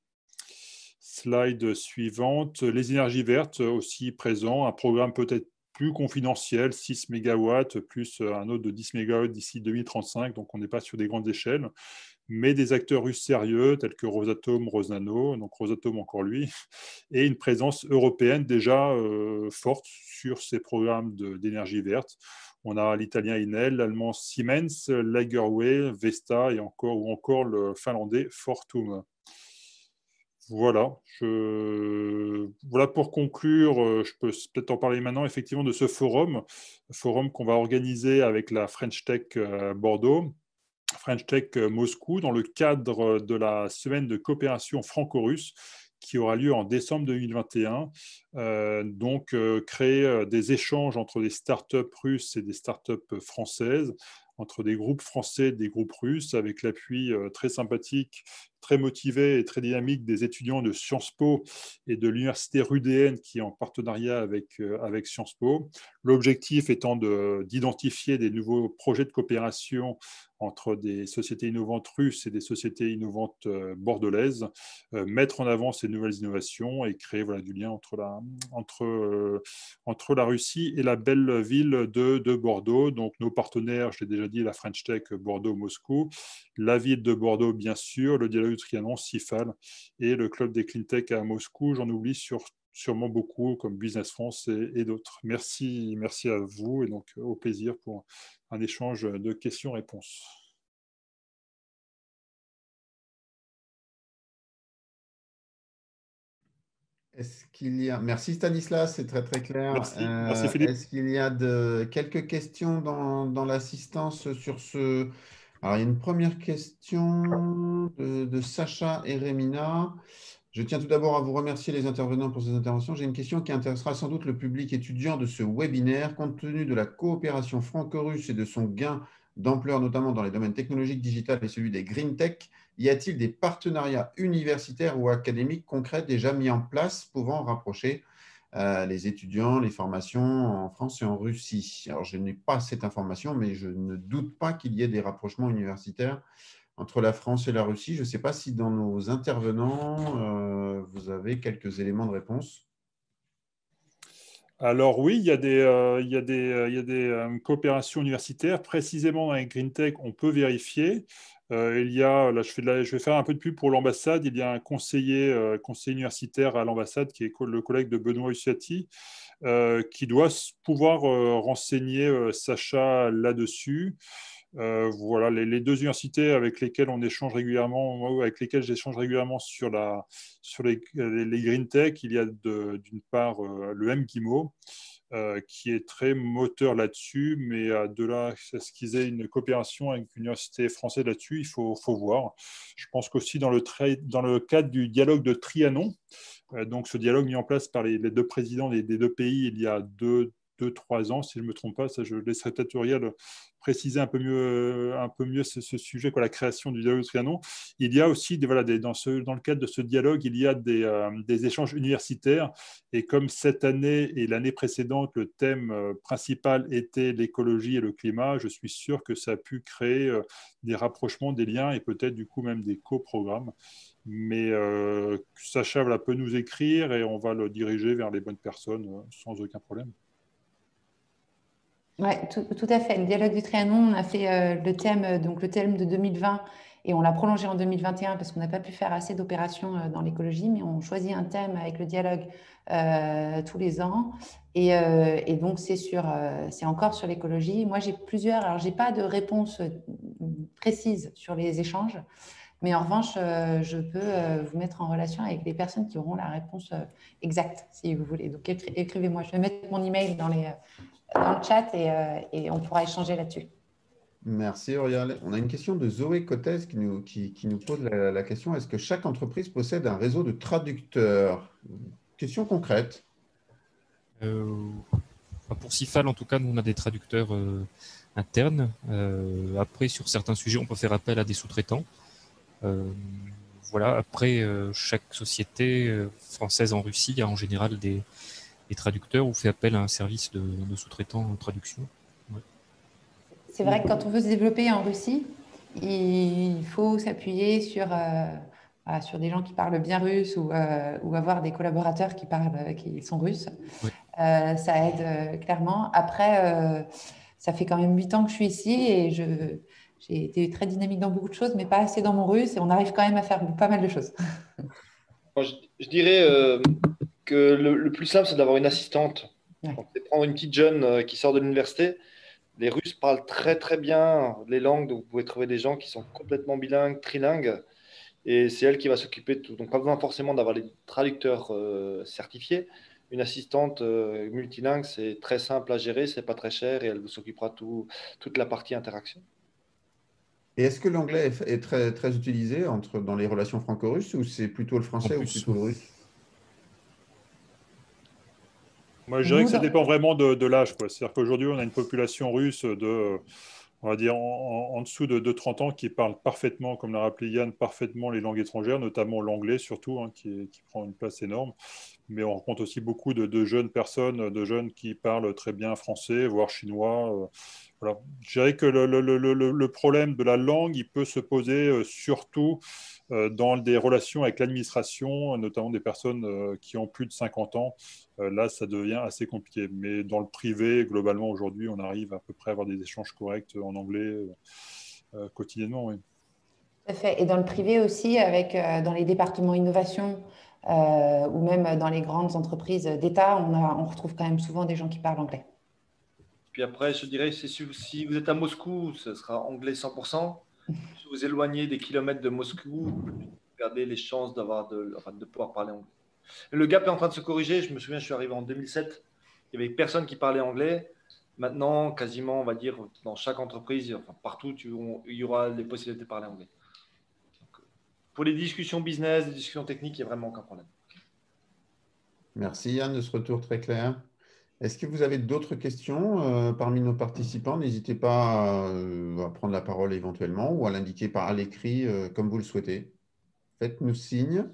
Slide suivante. Les énergies vertes aussi présents, un programme peut-être plus confidentiel, 6 MW, plus un autre de 10 MW d'ici 2035, donc on n'est pas sur des grandes échelles, mais des acteurs russes sérieux tels que Rosatom, Rosnano, donc Rosatom encore lui, et une présence européenne déjà forte sur ces programmes d'énergie verte. On a l'italien Enel, l'allemand Siemens, Lagerwey, Vesta ou encore le finlandais Fortum. Voilà, voilà pour conclure, je peux peut-être en parler maintenant effectivement de ce forum qu'on va organiser avec la French Tech Bordeaux, French Tech Moscou, dans le cadre de la semaine de coopération franco-russe qui aura lieu en décembre 2021. Créer des échanges entre des startups russes et des startups françaises, entre des groupes français et des groupes russes, avec l'appui très sympathique, très motivé et très dynamique des étudiants de Sciences Po et de l'université Rudéenne qui est en partenariat avec Sciences Po. L'objectif étant d'identifier des nouveaux projets de coopération entre des sociétés innovantes russes et des sociétés innovantes bordelaises, mettre en avant ces nouvelles innovations et créer du lien entre la Russie et la belle ville de Bordeaux. Donc nos partenaires, je l'ai déjà dit, la French Tech Bordeaux-Moscou, la ville de Bordeaux bien sûr, le dialogue du Trianon, CIFAL et le club des Clean Tech à Moscou. J'en oublie sûrement beaucoup comme Business France et d'autres. Merci à vous et donc au plaisir pour un échange de questions-réponses.
Est-ce qu'il y a... Merci Stanislas, c'est très très clair.
Merci Philippe.
Est-ce qu'il y a quelques questions dans l'assistance sur ce... Alors, il y a une première question de Sacha et Rémina. Je tiens tout d'abord à vous remercier les intervenants pour ces interventions. J'ai une question qui intéressera sans doute le public étudiant de ce webinaire. Compte tenu de la coopération franco-russe et de son gain d'ampleur, notamment dans les domaines technologiques, digital et celui des green tech, y a-t-il des partenariats universitaires ou académiques concrets déjà mis en place pouvant rapprocher les étudiants, les formations en France et en Russie? Alors, je n'ai pas cette information, mais je ne doute pas qu'il y ait des rapprochements universitaires entre la France et la Russie. Je ne sais pas si dans nos intervenants, vous avez quelques éléments de réponse.
Alors oui, il y a des coopérations universitaires. Précisément dans les Green Tech, on peut vérifier. Je vais faire un peu de pub pour l'ambassade. Il y a un conseiller universitaire à l'ambassade qui est le collègue de Benoît Ussiati, qui doit pouvoir renseigner Sacha là-dessus. Voilà, les deux universités avec lesquelles on échange régulièrement, avec lesquelles j'échange régulièrement sur les Green Tech, il y a d'une part le MGIMO, qui est très moteur là-dessus, mais de là à ce qu'ils aient une coopération avec l'université française là-dessus, il faut voir. Je pense qu'aussi dans le cadre du dialogue de Trianon, donc ce dialogue mis en place par les deux présidents des deux pays il y a 2-3 ans, si je ne me trompe pas. Ça, je laisserai peut-être Uriel préciser un peu mieux ce sujet, la création du dialogue du Trianon. Il y a aussi, dans le cadre de ce dialogue, il y a des échanges universitaires. Et comme cette année et l'année précédente, le thème principal était l'écologie et le climat, je suis sûr que ça a pu créer des rapprochements, des liens et peut-être du coup même des coprogrammes. Mais Sacha peut nous écrire et on va le diriger vers les bonnes personnes sans aucun problème.
Oui, tout à fait. Le dialogue du Trianon, on a fait le thème de 2020 et on l'a prolongé en 2021 parce qu'on n'a pas pu faire assez d'opérations dans l'écologie, mais on choisit un thème avec le dialogue tous les ans. Et donc, c'est encore sur l'écologie. Moi, alors j'ai pas de réponse précise sur les échanges, mais en revanche, je peux vous mettre en relation avec les personnes qui auront la réponse exacte, si vous voulez. Donc, écrivez-moi. Je vais mettre mon email dans le chat et on pourra échanger là-dessus.
Merci Auriel. On a une question de Zoé Cotes qui nous pose la question, est-ce que chaque entreprise possède un réseau de traducteurs? Question concrète.
Pour CIFAL, en tout cas, nous, on a des traducteurs internes. Après, sur certains sujets, on peut faire appel à des sous-traitants. Après, chaque société française en Russie a en général des traducteurs ou fait appel à un service de sous-traitants en traduction. Ouais.
C'est vrai que quand on veut se développer en Russie, il faut s'appuyer sur des gens qui parlent bien russe ou avoir des collaborateurs qui sont russes.
Ouais.
Ça aide clairement. Après, ça fait quand même 8 ans que je suis ici et j'ai été très dynamique dans beaucoup de choses, mais pas assez dans mon russe et on arrive quand même à faire pas mal de choses.
Moi, je dirais que le plus simple, c'est d'avoir une assistante.
Ouais.
Donc, c'est prendre une petite jeune qui sort de l'université. Les Russes parlent très très bien les langues, donc vous pouvez trouver des gens qui sont complètement bilingues, trilingues, et c'est elle qui va s'occuper de tout. Donc pas besoin forcément d'avoir les traducteurs certifiés. Une assistante multilingue, c'est très simple à gérer, c'est pas très cher, et elle vous s'occupera de toute la partie interaction.
Et est-ce que l'anglais est très, très utilisé dans les relations franco-russes ou c'est plutôt le français ou plutôt le russe?
Moi, je dirais que ça dépend vraiment de l'âge. C'est-à-dire qu'aujourd'hui, on a une population russe on va dire, en dessous de 30 ans qui parle parfaitement, comme l'a rappelé Yann, parfaitement les langues étrangères, notamment l'anglais surtout, qui prend une place énorme. Mais on rencontre aussi beaucoup de jeunes personnes, de jeunes qui parlent très bien français, voire chinois. Voilà. Je dirais que le problème de la langue, il peut se poser surtout dans des relations avec l'administration, notamment des personnes qui ont plus de 50 ans. Là, ça devient assez compliqué. Mais dans le privé, globalement, aujourd'hui, on arrive à peu près à avoir des échanges corrects en anglais quotidiennement. Oui.
Tout à fait. Et dans le privé aussi, dans les départements innovation ou même dans les grandes entreprises d'État, on retrouve quand même souvent des gens qui parlent anglais.
Puis après, je dirais, si vous êtes à Moscou, ce sera anglais 100%. Si vous éloignez des kilomètres de Moscou, gardez les chances de pouvoir parler anglais. Le gap est en train de se corriger. Je me souviens, je suis arrivé en 2007. Il n'y avait personne qui parlait anglais. Maintenant, quasiment, on va dire, dans chaque entreprise, partout, il y aura les possibilités de parler anglais. Donc, pour les discussions business, les discussions techniques, il n'y a vraiment aucun problème.
Merci Yann de ce retour très clair. Est-ce que vous avez d'autres questions parmi nos participants? N'hésitez pas à prendre la parole éventuellement ou à l'indiquer à l'écrit comme vous le souhaitez. Faites-nous signe.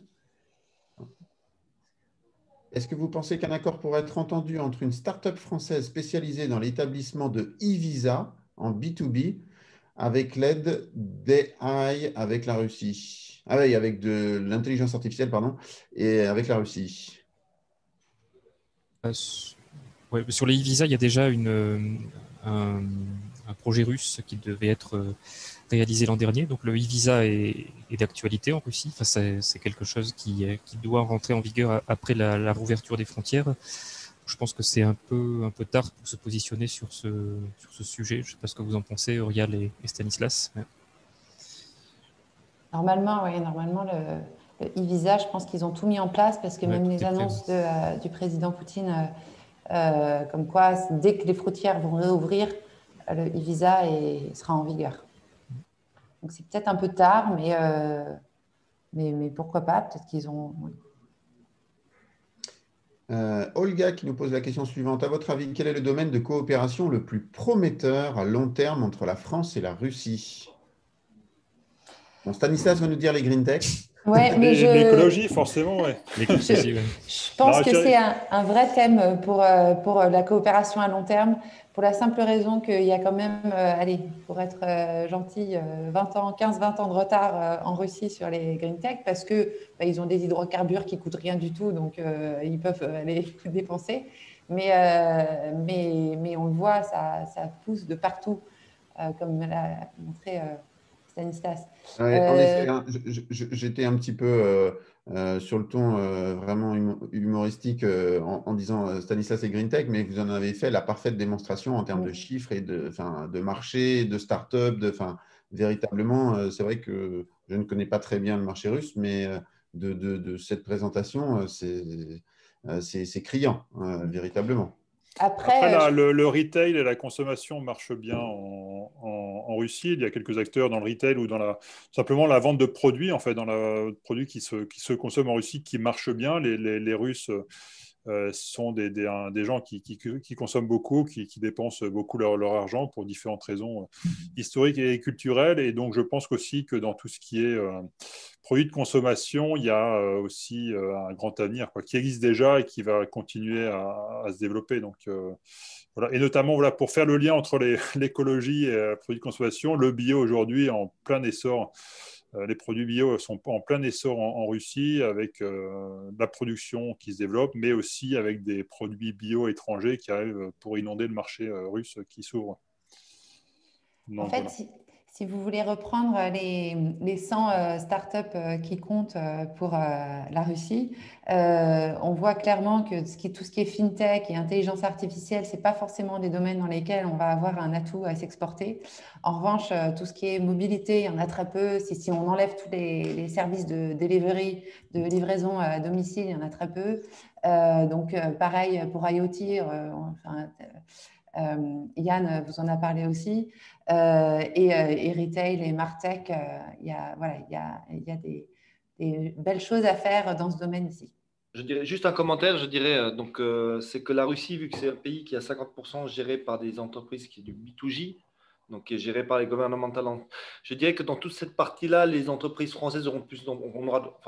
Est-ce que vous pensez qu'un accord pourrait être entendu entre une start-up française spécialisée dans l'établissement de e-visa en B2B avec l'aide d'AI avec la Russie? Ah oui, avec de l'intelligence artificielle, pardon, et avec la Russie.
Ouais, sur les e-visas, il y a déjà un projet russe qui devait être réalisé l'an dernier. Donc le e-visa est d'actualité en Russie. Enfin, c'est quelque chose qui doit rentrer en vigueur après la rouverture des frontières. Je pense que c'est un peu tard pour se positionner sur ce sujet. Je ne sais pas ce que vous en pensez, Auriel et Stanislas. Ouais.
Normalement, le e-visa, je pense qu'ils ont tout mis en place parce que même les annonces du président Poutine, comme quoi, dès que les frontières vont réouvrir, le e-visa sera en vigueur. Donc, c'est peut-être un peu tard, mais pourquoi pas? Peut-être qu'ils ont… Oui.
Olga qui nous pose la question suivante. À votre avis, quel est le domaine de coopération le plus prometteur à long terme entre la France et la Russie? Bon, Stanislas va nous dire les green tech.
Ouais, mais
L'écologie, forcément, ouais.
L'écologie, ouais.
Je pense
Non,
que c'est un vrai thème pour la coopération à long terme, pour la simple raison qu'il y a quand même, allez, pour être gentil, 15-20 ans de retard en Russie sur les green tech, parce que ils ont des hydrocarbures qui coûtent rien du tout, donc ils peuvent aller dépenser. Mais on le voit, ça pousse de partout, comme l'a montré Stanislas.
Ouais, en effet, hein, j'étais un petit peu sur le ton vraiment humoristique en disant Stanislas et Green Tech, mais vous en avez fait la parfaite démonstration en termes de chiffres et de marché, de start-up. Véritablement, c'est vrai que je ne connais pas très bien le marché russe, mais de cette présentation, c'est criant, véritablement.
Après le retail et la consommation marchent bien en Russie. Il y a quelques acteurs dans le retail ou simplement la vente de produits, en fait, dans la produits qui se consomment en Russie qui marchent bien. Les Russes sont des gens qui consomment beaucoup, qui dépensent beaucoup leur argent pour différentes raisons historiques et culturelles. Et donc, je pense aussi que dans tout ce qui est produits de consommation, il y a aussi un grand avenir qui existe déjà et qui va continuer à se développer. Donc, voilà. Et notamment, voilà, pour faire le lien entre l'écologie et les produits de consommation, le bio aujourd'hui est en plein essor. Les produits bio sont en plein essor en Russie avec la production qui se développe, mais aussi avec des produits bio étrangers qui arrivent pour inonder le marché russe qui s'ouvre.
En fait, voilà. Si vous voulez reprendre les 100 startups qui comptent pour la Russie, on voit clairement que tout ce qui est fintech et intelligence artificielle, ce n'est pas forcément des domaines dans lesquels on va avoir un atout à s'exporter. En revanche, tout ce qui est mobilité, il y en a très peu. Si on enlève tous les services de delivery, de livraison à domicile, il y en a très peu. Donc, pareil pour IoT. Yann vous en a parlé aussi, et retail et Martech, il y a des belles choses à faire dans ce domaine ici.
Je dirais juste un commentaire, je dirais c'est que la Russie, vu que c'est un pays qui a 50% géré par des entreprises qui est du B2G, donc qui est géré par les gouvernementales, je dirais que dans toute cette partie-là, les entreprises françaises auront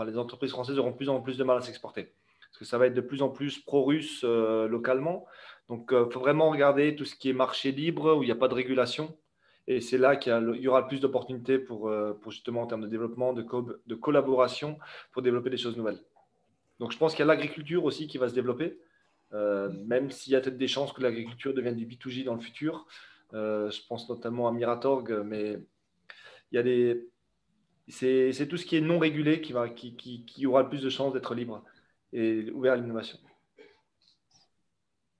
les entreprises françaises auront de plus en plus de mal à s'exporter. Parce que ça va être de plus en plus pro-russe localement. Donc, il faut vraiment regarder tout ce qui est marché libre, où il n'y a pas de régulation. Et c'est là qu'il y aura le plus d'opportunités pour justement en termes de développement, de collaboration, pour développer des choses nouvelles. Donc, je pense qu'il y a l'agriculture aussi qui va se développer, même s'il y a peut-être des chances que l'agriculture devienne du B2G dans le futur. Je pense notamment à Miratorg, mais il y a c'est tout ce qui est non régulé qui aura le plus de chances d'être libre et ouvert à l'innovation.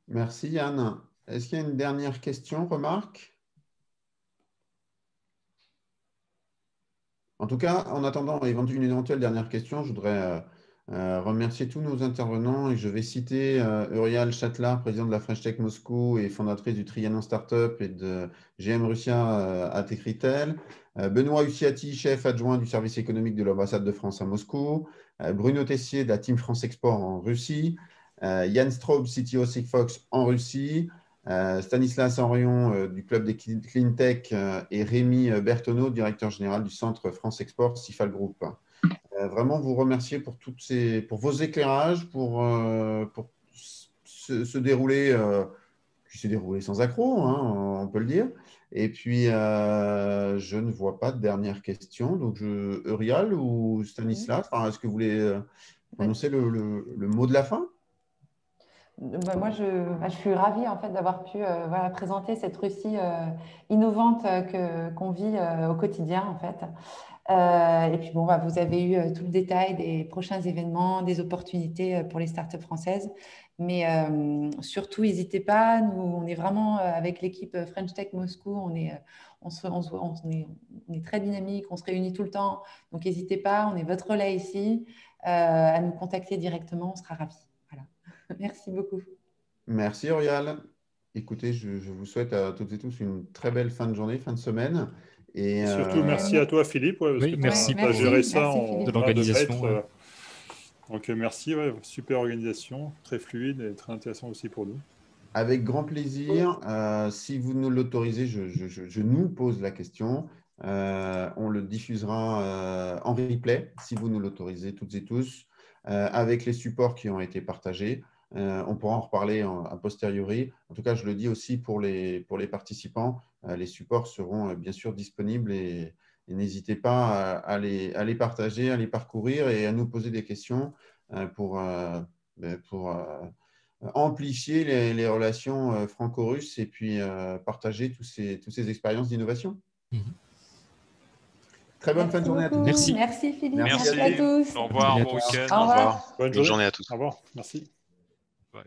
Merci Yann. Est-ce qu'il y a une dernière question, remarque? En tout cas, en attendant une éventuelle dernière question, je voudrais remercier tous nos intervenants et je vais citer Urial Chatlar, présidente de la French Tech Moscou et fondatrice du Trianon Startup et de GM Russia à Techritel, Benoît Ussiati, chef adjoint du service économique de l'ambassade de France à Moscou, Bruno Tessier de la Team France Export en Russie, Yann Straub, CTO Sigfox en Russie, Stanislas Henrion du club des Clean Tech et Rémi Bertonneau, directeur général du centre France Export Cifal Group. Vraiment vous remercier pour vos éclairages, pour ce déroulé qui s'est déroulé sans accroc, hein, on peut le dire. Et puis, je ne vois pas de dernière question. Donc, Urial ou Stanislas, est-ce que vous voulez prononcer le mot de la fin?
Moi, je suis ravie en fait d'avoir pu présenter cette Russie innovante qu'on vit au quotidien en fait. Et puis bon, vous avez eu tout le détail des prochains événements, des opportunités pour les startups françaises. Mais surtout, n'hésitez pas. Nous, on est vraiment avec l'équipe French Tech Moscou. On est très dynamique. On se réunit tout le temps. Donc, n'hésitez pas. On est votre relais ici. À nous contacter directement. On sera ravis. Voilà. Merci beaucoup.
Merci Urial. Écoutez, je vous souhaite à toutes et tous une très belle fin de journée, fin de semaine. Et
surtout, merci à toi, Philippe, parce que
merci
tu as géré ça
de l'organisation.
Donc, merci. Ouais, super organisation, très fluide et très intéressant aussi pour nous.
Avec grand plaisir. Si vous nous l'autorisez, je nous pose la question. On le diffusera en replay, si vous nous l'autorisez toutes et tous, avec les supports qui ont été partagés. On pourra en reparler a posteriori. En tout cas, je le dis aussi pour les participants, les supports seront bien sûr disponibles et n'hésitez pas à les partager, à les parcourir et à nous poser des questions pour amplifier les relations franco-russes et puis partager toutes ces expériences d'innovation. Très bonne fin de journée à tous.
Merci.
Merci Philippe.
Merci
à tous.
Au revoir,
Salut à
bon
tous.
week-end.
Au revoir.
Bonne
Bonne journée à tous.
Au revoir. Merci.
Ouais.